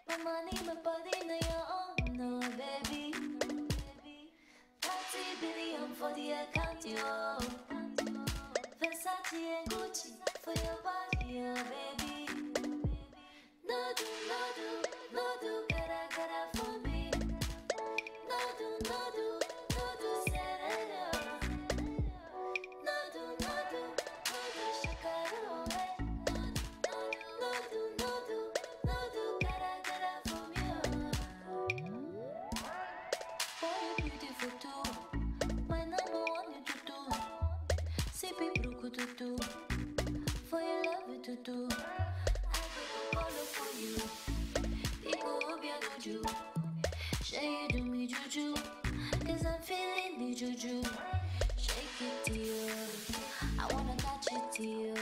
My money, my body, now your own. No, baby. 30 billion for the account, yo. Versace and Gucci for your body, oh, baby. No do, no do, no do, gotta for me. No do, no do, no do, serena. No do, no do, no do, shakara away. No do, no do, no do, gotta for me. Boy, you beautiful too. My number one you to do. Sippy bruku to do. For your love you to do. For you, people hope you do. Say you do me juju, cause I'm feeling the juju. Shake it to you, I wanna touch it to you.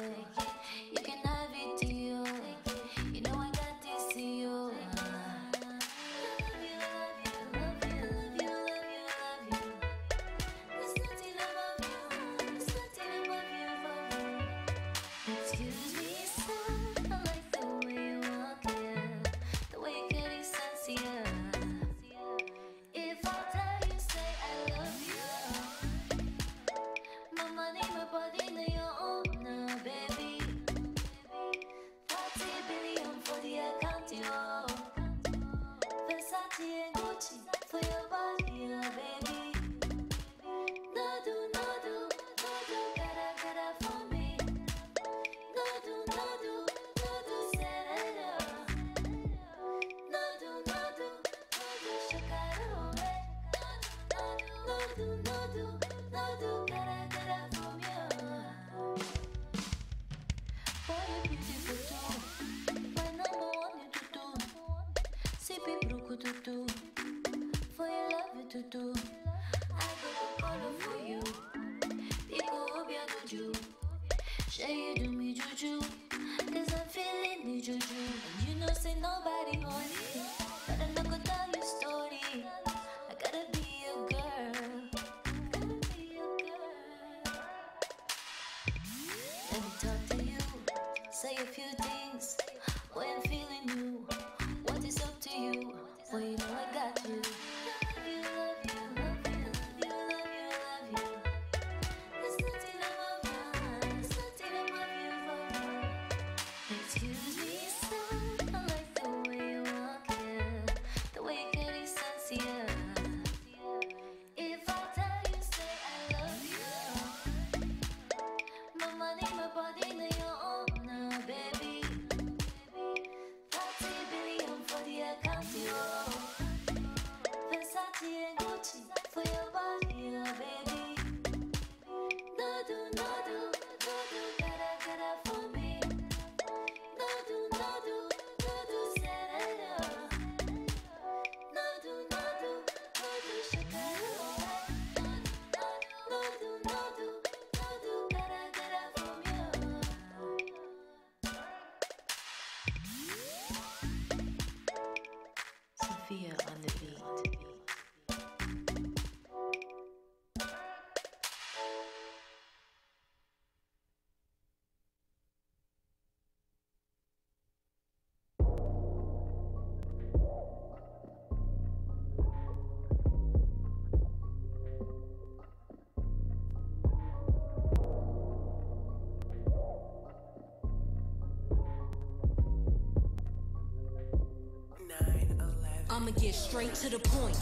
You can have it to you, you know I got this to you. There's nothing above you, there's nothing above you, Excuse me, son, I like the way you walk, yeah. The way you carry sense, yeah. If I tell you, say I love you. My money, my body, now your own, now, baby. 30 billion for the account, yo. Versace and Gucci for your body, yeah, baby. No do, no do, no do, gotta for me. No do, no do, no do, serena. No do, no do, no do, shakara away. No do, no do, no do, gotta from you. Boy, you beautiful too. My number one you to do. Sippy bruku to do. For your love you to do. I go to color for you. People hope you do you. Say you do me juju, cause I'm feeling the juju. And you know say nobody on it, but I'm not gonna tell you story. I gotta be your girl. Let me talk to you, say a few things. Boy, I'm feeling you. What is up to you? Boy, you know I got you. Love you, love you, love you, love you, love you, love you. There's nothing above you, there's nothing above you, Excuse me, son, I like the way I'ma get straight to the point.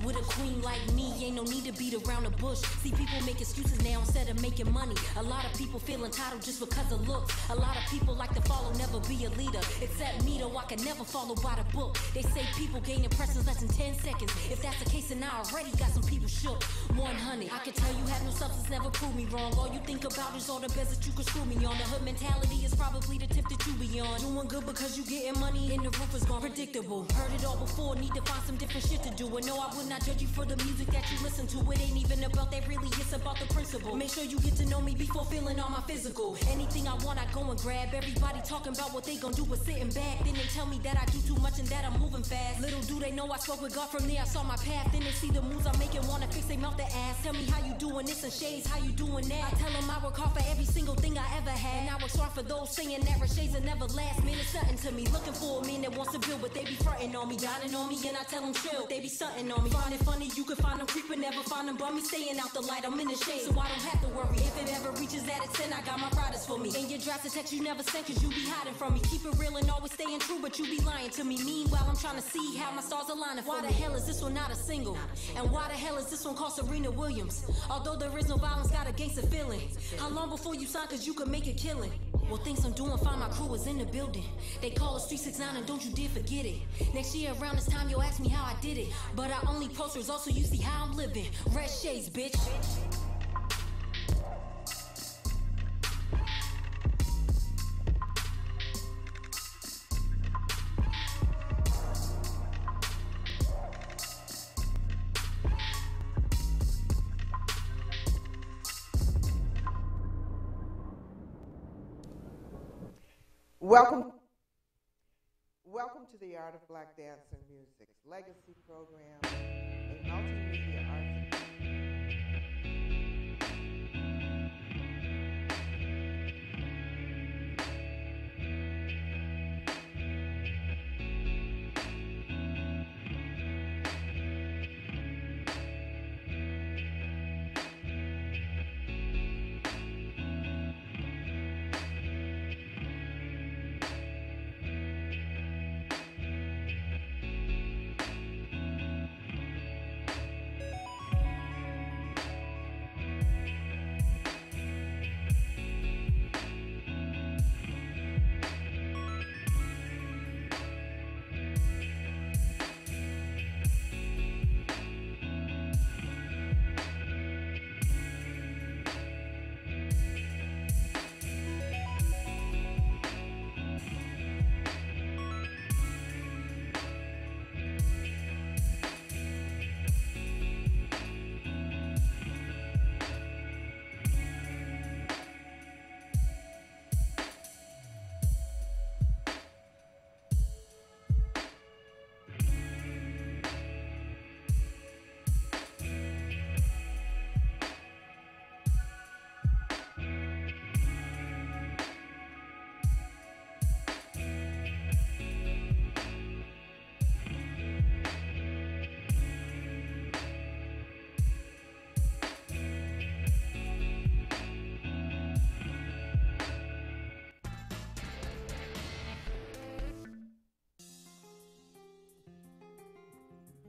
With a queen like me, ain't no need to beat around the bush. See, people make excuses now instead of making money. A lot of people feel entitled just because of looks. A lot of people like to follow, never be a leader. Except me, though, I can never follow by the book. They say people gain impressions less than 10 seconds. If that's the case, then I already got some people shook. 100, I can tell you have no substance, never prove me wrong. All you think about is all the beds that you can screw me on. The hood mentality is probably the tip that you be on. Doing good because you getting money and the roof is gone. Predictable, heard it all before, need to find some different shit to do. And no, I would not judge you for the music that you listen to. It ain't even about that, really, it's about the principle. Make sure you get to know me before feeling all my physical. Anything I want, I go and grab. Everybody talking about what they gon' do with sitting back. Then they tell me that I do too much and that I'm moving fast. Little do they know I spoke with God, from there I saw my path. Then they see the moves I'm making, wanna fix they mouth their ass. Tell me how you doing this and shades, how you doing that. I tell them I work hard for every single thing I ever had. And I work hard for those saying that shades will never last. Man, it's something to me, looking for a man that wants to build, but they be fronting on me, dining on me, and I tell them chill. They be stunting on me, find it funny, you can find them creeping, never find them bummy, staying out the light, I'm in the shade, so I don't have to worry. If it ever reaches at its end, I got my riders for me. And your drafts a text you never sent, cause you be hiding from me. Keep it real and always staying true, but you be lying to me. Meanwhile, I'm trying to see how my stars aligning for me. Why the hell is this one not a single? And why the hell is this one called Serena Williams? Although there is no violence, got a gangster feeling. How long before you sign, cause you could make a killing? Well, things I'm doing fine, my crew is in the building. They call us 369 and don't you dare forget it. Next year around this time, you'll ask me how I did it. But I only post results so you see how I'm living. Red shades, bitch. Welcome to the Art of Black Dance and Music's legacy program, a multimedia arts.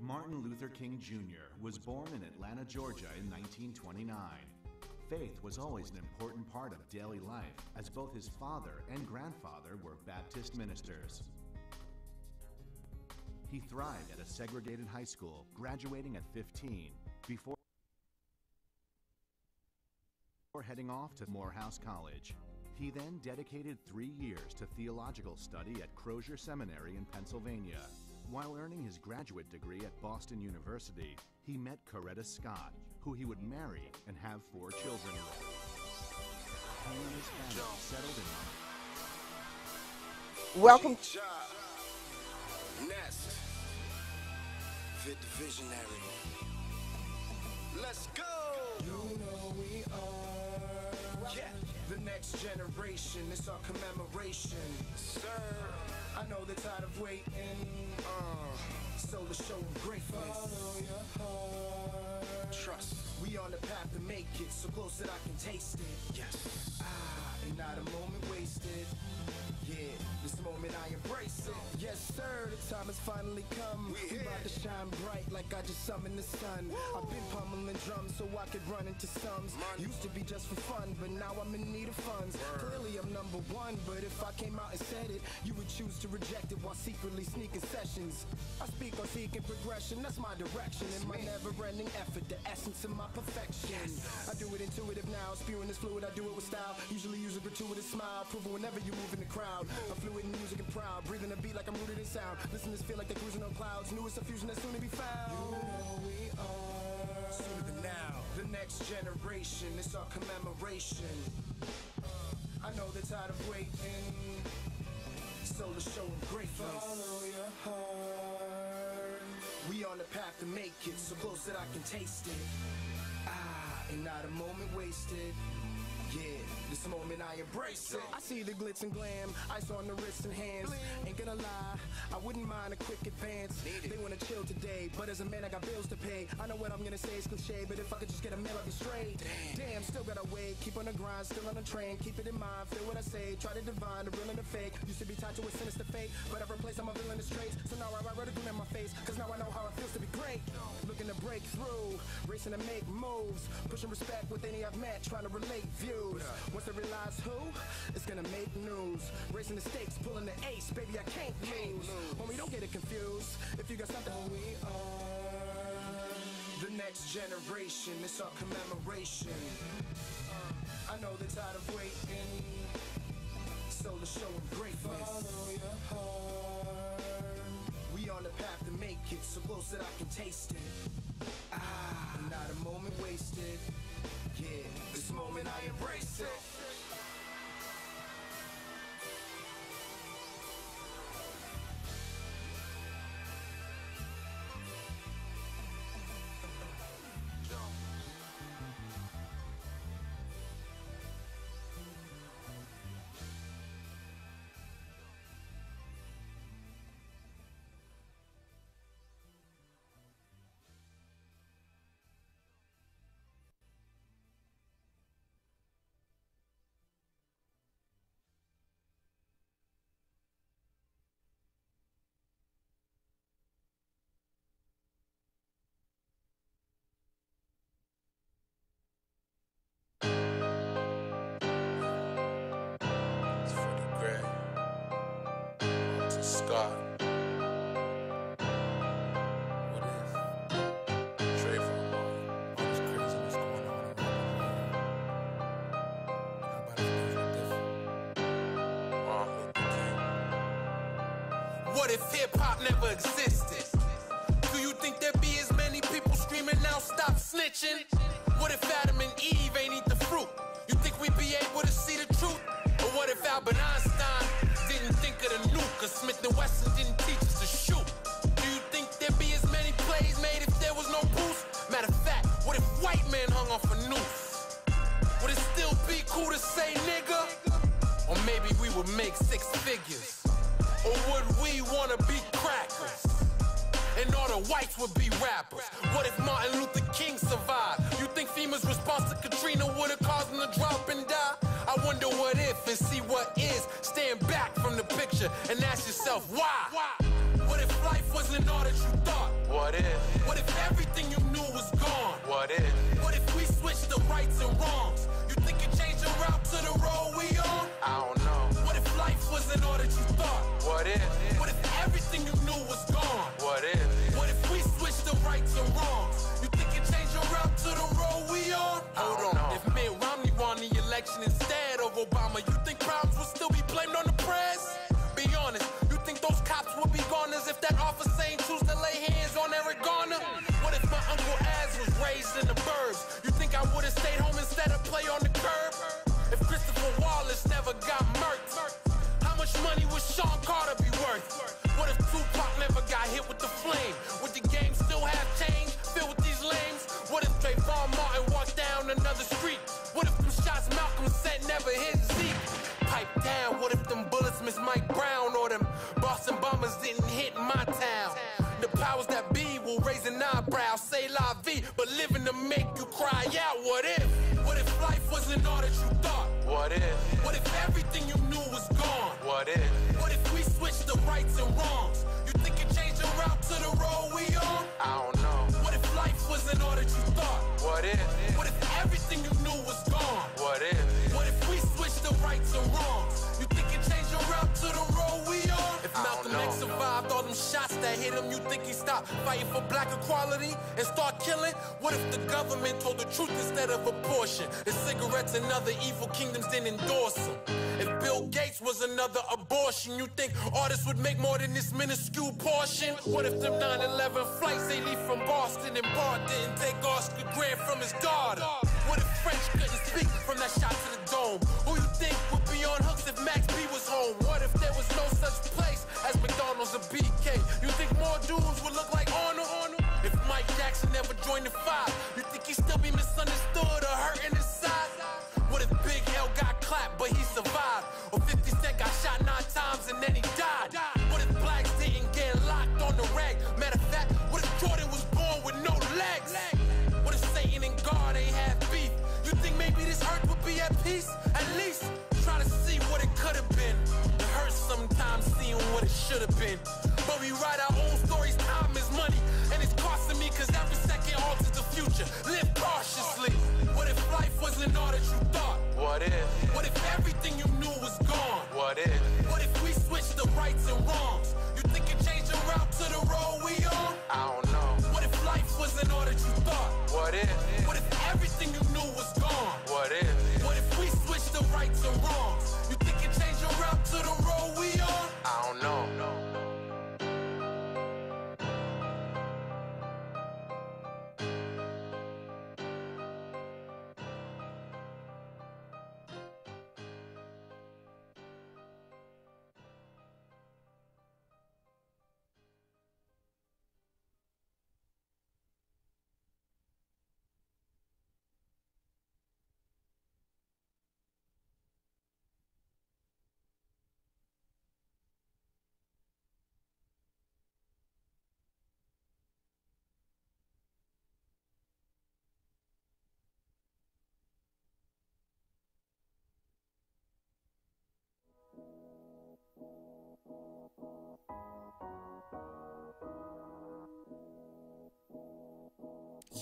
Martin Luther King Jr. was born in Atlanta, Georgia in 1929. Faith was always an important part of daily life, as both his father and grandfather were Baptist ministers. He thrived at a segregated high school, graduating at 15, before heading off to Morehouse College. He then dedicated 3 years to theological study at Crozier Seminary in Pennsylvania. While earning his graduate degree at Boston University, he met Coretta Scott, who he would marry and have 4 children with. He and his family settled in Welcome. Nest. Fit the visionary. Let's go. You know we are. Yeah. The next generation. It's our commemoration. Sir. I know they're tired of waiting. So let's show them greatness. Follow your heart. Trust. We on the path to make it. So close that I can taste it. Yes. Ain't not a moment wasted. Yeah. This moment I embrace it. Yes, sir, the time has finally come. We about to shine bright like I just summoned the sun. I've been pummeling drums so I could run into sums. Used to be just for fun, but now I'm in need of funds. Clearly I'm number one, but if I came out and said it, you would choose to reject it while secretly sneaking sessions. I speak on seeking progression, that's my direction. In my never-ending effort, the essence of my perfection. I do it intuitive now, spewing this fluid, I do it with style. Usually use a gratuitous smile, proven whenever you move in the crowd. I'm fluid in music and proud, breathing a beat like I'm rooted in sound. Listeners feel like they're cruising on clouds. Newest fusion that's soon to be found. You know we are sooner than now. The next generation, it's our commemoration. I know they're tired of waiting, so let's show them greatness. Follow your heart. We on the path to make it, so close that I can taste it. And not a moment wasted. Yeah, this moment I embrace it. I see the glitz and glam, ice on the wrists and hands. Ain't gonna lie, I wouldn't mind a quick advance. They wanna chill today, but as a man I got bills to pay. I know what I'm gonna say is cliche, but if I could just get a meal I'd be straight. Damn, still gotta wait, keep on the grind, still on the train. Keep it in mind, feel what I say, try to divine the real and the fake. Used to be tied to a sinister fate, but I've replaced all my villainous traits. So now I write a grin in my face, cause now I know how it feels to be great. Looking to break through, racing to make moves, pushing respect with any I've met, trying to relate views. Once they realize who, it's gonna make news. Racing the stakes, pulling the ace, baby I can't lose. Homie, don't get it confused. If you got something, we are the next generation. It's our commemoration. I know they're tired of waiting, so let's show them greatness. Follow your heart. We on the path to make it, so close that I can taste it. Not a moment wasted. Yeah, this moment I embrace it. Scott. What is? Trayvon. All this craziness going on in the world. How about if things were different? Martin Luther King. What if hip-hop never existed? Do you think there'd be as many people screaming out, stop snitching? What if Adam and Eve ain't eat the fruit? You think we'd be able to see the truth? Or what if Albert Einstein didn't think of the nuke, or Smith & Wesson didn't teach us to shoot? Do you think there'd be as many plays made if there was no boost? Matter of fact, what if white men hung off a noose? Would it still be cool to say nigga? Or maybe we would make six figures? Or would we wanna be crackers? And all the whites would be rappers. What if Martin Luther King survived? You think FEMA's response to Katrina would've caused him to drop and die? I wonder what if and see what is. Stand back from the picture and ask yourself why. What if life wasn't all that you thought? What if? What if everything you knew was gone? What if? What if we switched the rights and wrongs? You think you changed your route to the road we on? I don't know. What if life wasn't all that you thought? What if? What if everything you knew was gone? What if? What if we switched the rights and wrongs? You think you changed your route to the road we on? Hold on. If Mitt Romney won the election instead of Obama, you think problems would still be blamed on the press? Be honest, you think those cops would be gone as if that officer ain't choose to lay hands on Eric Garner? What if my Uncle Az was raised in the burbs? You think I would've stayed home instead of play on the curb? If Christopher Wallace never got murked, how much money would Sean Carter be worth? What if Tupac never got hit with the flame? Would the game still have change filled with these lames? What if Trayvon Martin walked down another street? What if them shots Malcolm sent never hit Zeke? Pipe down, what if them bullets missed Mike Brown? Or them Boston bombers didn't hit my town? The powers that be will raise an eyebrow, say la vie, but living to make you cry out. What if? What if life wasn't all that you thought? What if? What if everything you knew was gone? What if? What if we switched the rights and wrongs? hit him, you think he stopped fighting for black equality and start killing? What if the government told the truth instead of abortion? The cigarettes and other evil kingdoms didn't endorse them. If Bill Gates was another abortion, you think artists would make more than this minuscule portion? What if them 9/11 flights they leave from Boston and Bart didn't take Oscar Grant from his daughter? What if French couldn't speak from that shot to the dome? Who you think would be on hooks if Max B was home? What if there was no such place as McDonald's or BK? You think more dudes would look like Arnold? If Mike Jackson never joined the Five, you think he'd still be misunderstood or hurting inside? What if Big L got clapped but he survived? Or 50 Cent got shot 9 times and then he died? What if blacks didn't get locked on the rag? Matter of fact, what if Jordan was born with no legs? What if Satan and God ain't have beef? You think maybe this earth would be at peace? At least try to see what it could have been. It hurts sometimes seeing what it should have been. But we write our own stories, time is money. And it's costing me cause every second alters the future. Live cautiously. What if life wasn't all that you thought? What if? What if everything you knew was gone? What if? What if we switched the rights and wrongs? You think it changed the route to the road we on? I don't know. What if life wasn't all that you thought? What if? What if everything you knew was gone? What if? What if we switched the rights and wrongs? You think it changed your route to the road we on? I don't know.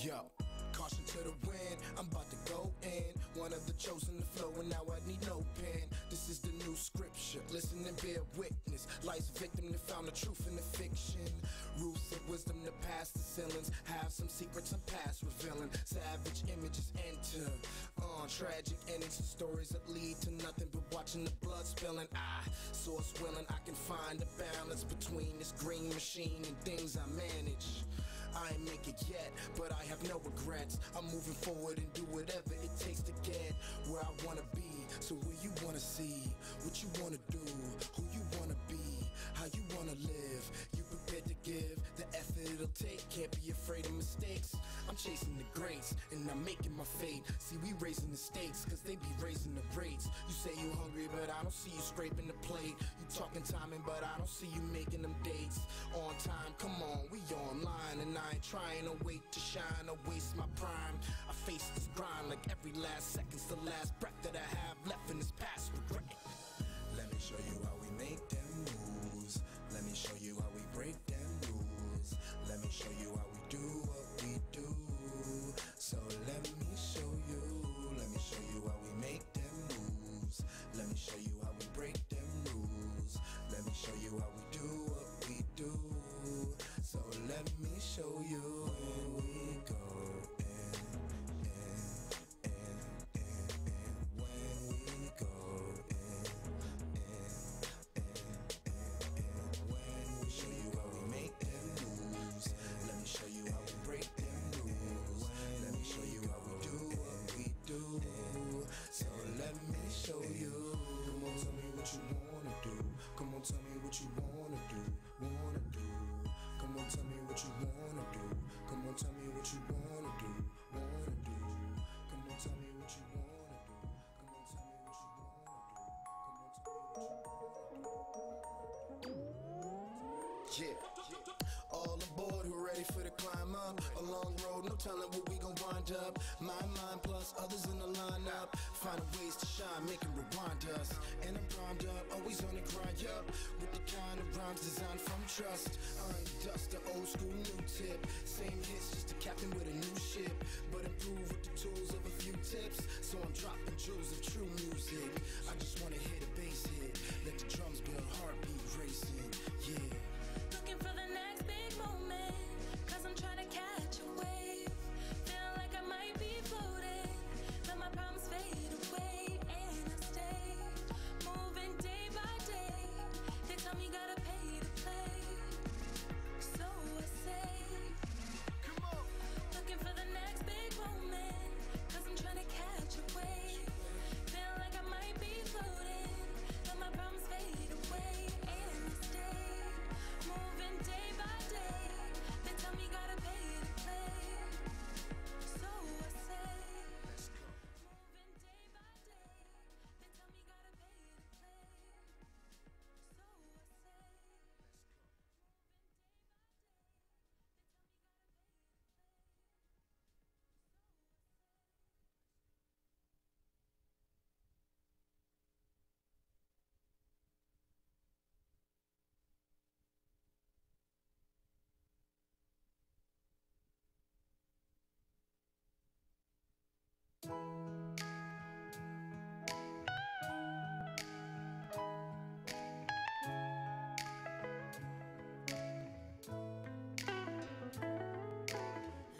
Yo, caution to the wind, I'm about to go in. One of the chosen to flow, and now I need no pen. This is the new scripture, listen and bear witness. Life's victim that found the truth in the fiction. Roots of wisdom to pass the ceilings. Have some secrets and past revealing. Savage images enter. Tragic endings and stories that lead to nothing but watching the blood spilling. Source willing, I can find a balance between this green machine and things I manage. I ain't make it yet, but I have no regrets. I'm moving forward and do whatever it takes to get where I wanna be. So where you wanna see, what you wanna do, who you wanna be, how you wanna live. You prepared to give the effort it'll take. Can't be afraid of mistakes. I'm chasing the greats and I'm making my fate. See, we raising the stakes cause they be raising the rates. You say you hungry, but I don't see you scraping the plate. You talking timing, but I don't see you making them dates. On time, come on, we online, and I ain't trying to wait to shine or waste my prime. I face this grind like every last second's the last breath that I have left in this past regret. Let me show you how we make them moves. Let me show you how we break them rules. Let me show you how we do what we do. So let me show you. Let me show you how we make them moves. Let me show you how we break them rules. Let me show you how we do what we do. So let me show you when we go in, when we go in, when we show you how we make them moves. Let me show you how we break them rules. Let me show you how we do what we do. So let me show you. Come on, tell me what you wanna do. Come on, tell me what you wanna do. Wanna do. Come on, tell me what you wanna do. Come on, tell me what you wanna do. Wanna do. Come on, tell me what you wanna do. Come on, tell me what you wanna do. Yeah. All aboard, who ready for the climb up? A long road, no telling where we gon' wind up. My mind plus others in the lineup. Finding ways to shine, making rewind us. And I'm primed up, always on the grind up. With the kind of rhymes designed from trust. Dust the old school new tip. Same hits, just a captain with a new ship. But improve with the tools of a few tips. So I'm dropping jewels of true music. I just wanna hit a bass hit. Let the drums build heartbeat racing. Yeah. Looking for the next big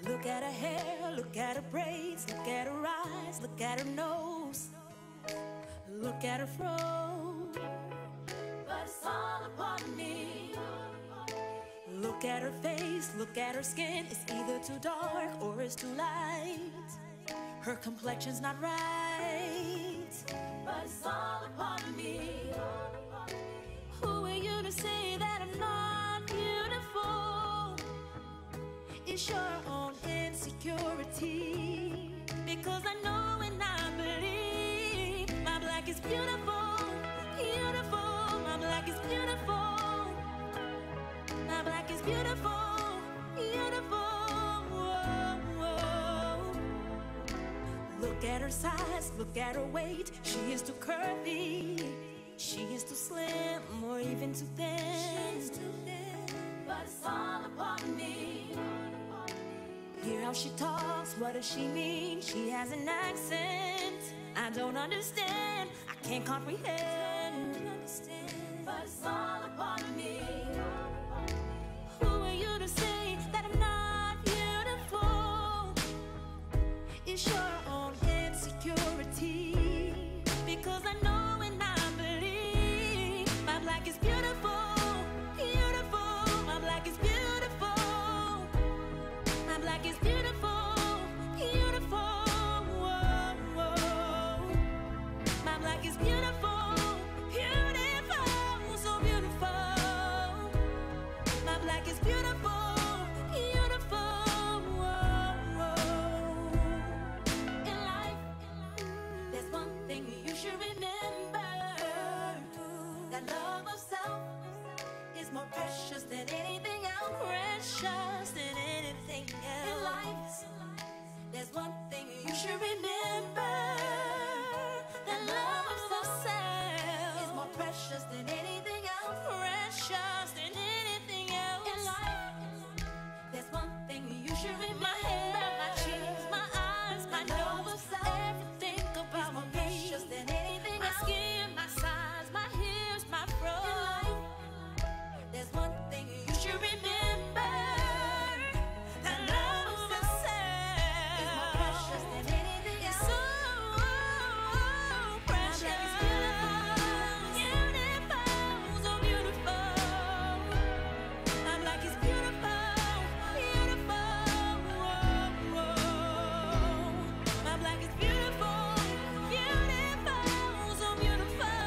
Look at her hair, look at her braids, look at her eyes, look at her nose, look at her fro. But it's all upon me. Look at her face, look at her skin. It's either too dark or it's too light. Her complexion's not right. But it's all upon me. Who are you to say that I'm not beautiful? It's your own insecurity. Because I know and I believe my black is beautiful, beautiful. My black is beautiful. My black is beautiful, beautiful. Whoa, whoa. Look at her size, look at her weight. She is too curvy, she is too slim, or even too thin. But it's all upon me. Hear how she talks, what does she mean? She has an accent I don't understand, I can't comprehend. But it's all upon me. Who are you to say that I'm not beautiful? It's your own insecurity. Because I know and I believe my black is beautiful, beautiful. My black is beautiful. My black is beautiful, beautiful. Whoa, whoa. My black is beautiful, beautiful, so beautiful. My black is beautiful, beautiful. Whoa, whoa. In life, there's one thing you should remember: that love of self is more precious than anything else. Precious than anything else. In life, there's one thing you should remember: that love of self is more precious than anything else. Precious than anything else. In life, there's one thing you should remember: my hair, my cheeks, my eyes, my nose, everything about me. Precious than anything else. My skin, my size, my hairs, my fro. In life, there's one thing you should remember: that love of self is more precious than anything else. So precious, beautiful, so beautiful. My black is beautiful, beautiful. Whoa, whoa. My black is beautiful, beautiful, so beautiful.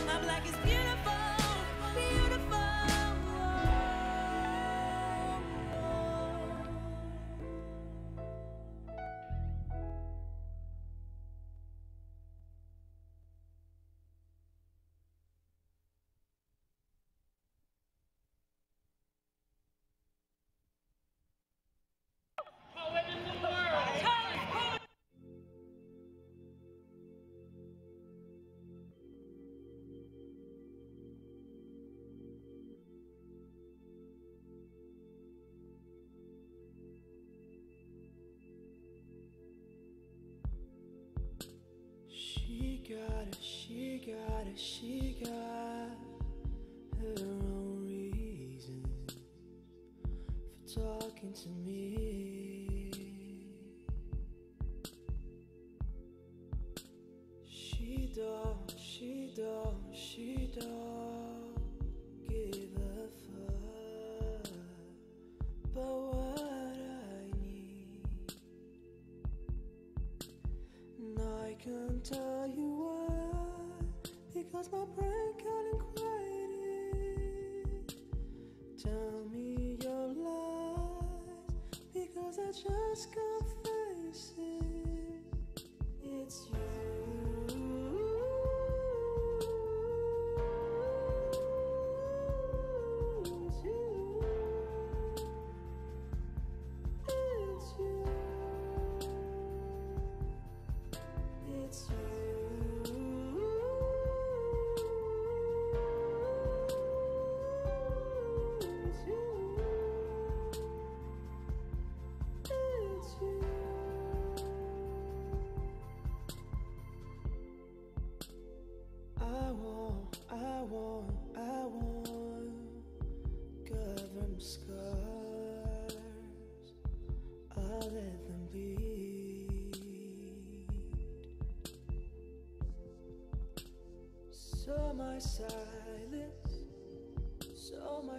My black is beautiful, beautiful. She got her own reasons for talking to me. She don't give a fuck about what I need. And I can tell you why, because my brain can't equate it. Tell me your lies, because I just can't face it. It's you. It's you. cover my scars. I'll let them bleed. So my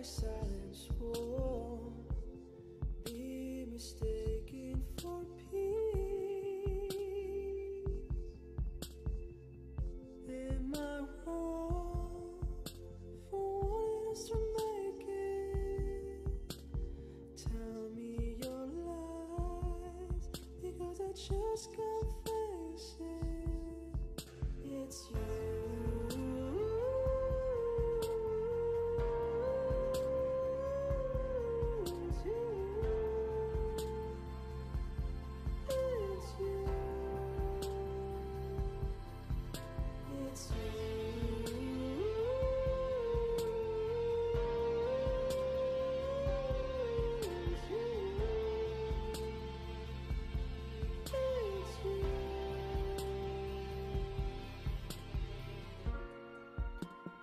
silence won't be mistaken for peace. Am I wrong for wanting us to make it? Tell me your lies, because I just can't face it. It's you.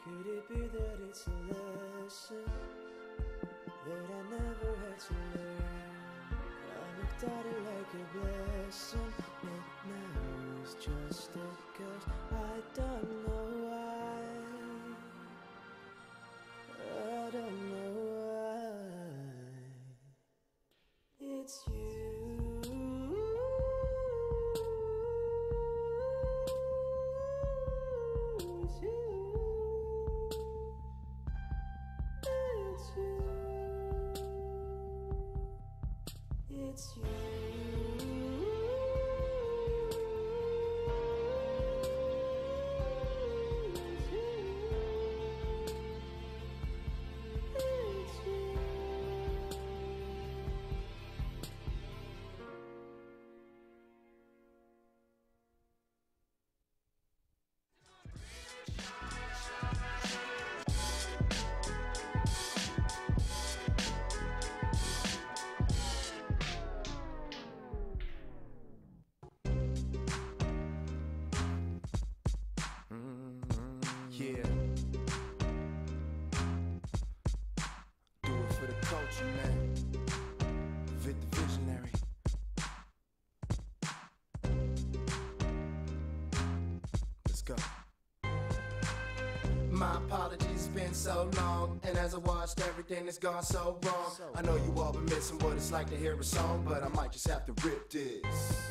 Could it be that it's a lesson that I never had to learn? I looked at it like a blessing, but now it's just a curse. I don't know why. I don't know why. It's you. It's you. It's you. Yeah. Do it for the culture, man. Vic the Visionary. Let's go. My apologies, it's been so long, and as I watched everything that's gone so wrong, I know you all been missing what it's like to hear a song, but I might just have to rip this.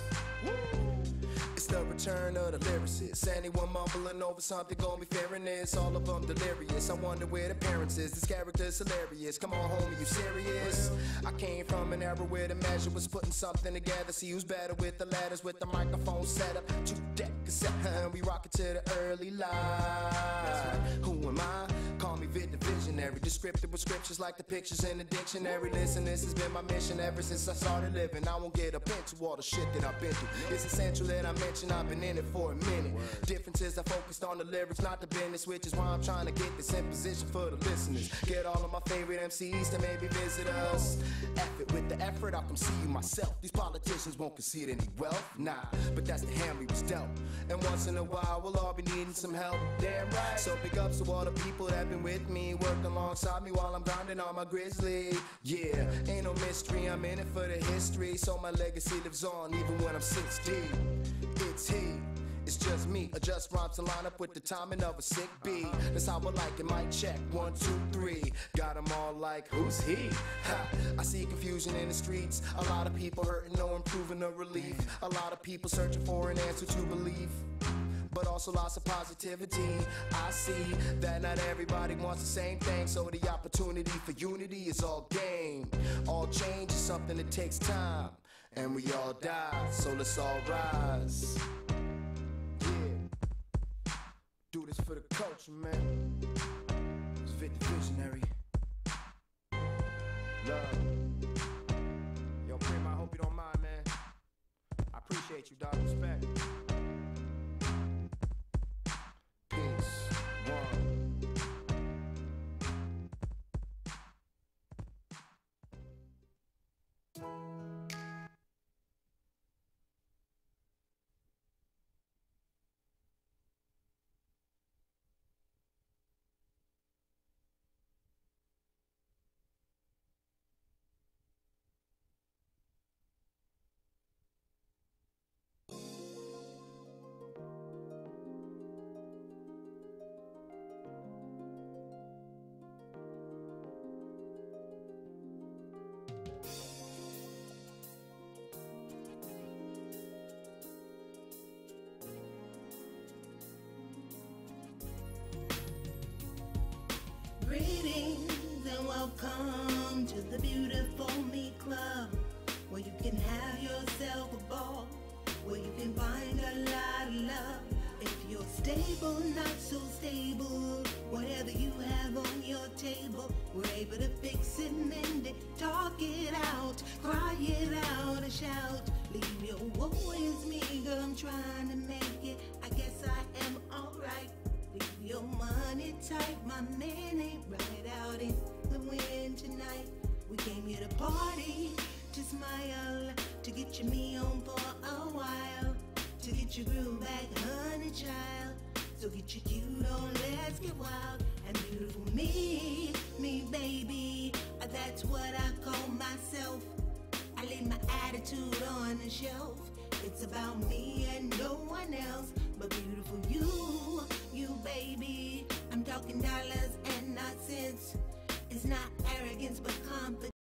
It's the return of the lyricist. Anyone mumbling over something gon' be fearing this. All of them delirious. I wonder where the parents is. This character's hilarious. Come on, homie, you serious? I came from an era where the measure was putting something together. See who's better with the letters, with the microphone set up. 2-deck cassette, and we rock it to the early light. Who am I? Call me Vic the Visionary. Descriptive with scriptures like the pictures in the dictionary. Listen, this has been my mission ever since I started living. I won't get up into all the shit that I've been through. It's essential that I mention I've been in it for a minute. Difference is I focused on the lyrics, not the business, which is why I'm trying to get this in position for the listeners. Get all of my favorite MCs to maybe visit us. F it with the effort, I'll come see you myself. These politicians won't concede any wealth, nah, but that's the hand we was dealt. And once in a while, we'll all be needing some help. Damn right. So big ups to all the people that been with me, worked alongside me while I'm grinding on my grizzly. Yeah, ain't no mystery, I'm in it for the history, so my legacy lives on even when I'm 60. It's he, it's just me. Adjust rhymes to line up with the timing of a sick beat. That's how I like it, mic check, 1, 2, 3. Got them all like, who's he? Ha. I see confusion in the streets. A lot of people hurting, no improving or relief. A lot of people searching for an answer to believe, but also lots of positivity. I see that not everybody wants the same thing, so the opportunity for unity is all game. All change is something that takes time, and we all die, so let's all rise. Yeah, do this for the culture, man. It's Vic the Visionary. Love. Yo, Prim, I hope you don't mind, man. I appreciate you, dog. Respect. Peace. One. Welcome to the Beautiful Me Club, where you can have yourself a ball, where you can find a lot of love. If you're stable, not so stable, whatever you have on your table, we're able to fix it, mend it, talk it out, cry it out, and shout. Leave your woes me, girl, I'm trying to make it. I guess I am alright. Leave your money tight, my man ain't right out in the wind tonight. We came here to party, to smile, to get your me on for a while, to get your groove back, honey child. So get your cute on, let's get wild. And beautiful me, me baby, that's what I call myself. I leave my attitude on the shelf. It's about me and no one else, but beautiful you, you baby. I'm talking dollars and not cents. It's not arrogance but confidence.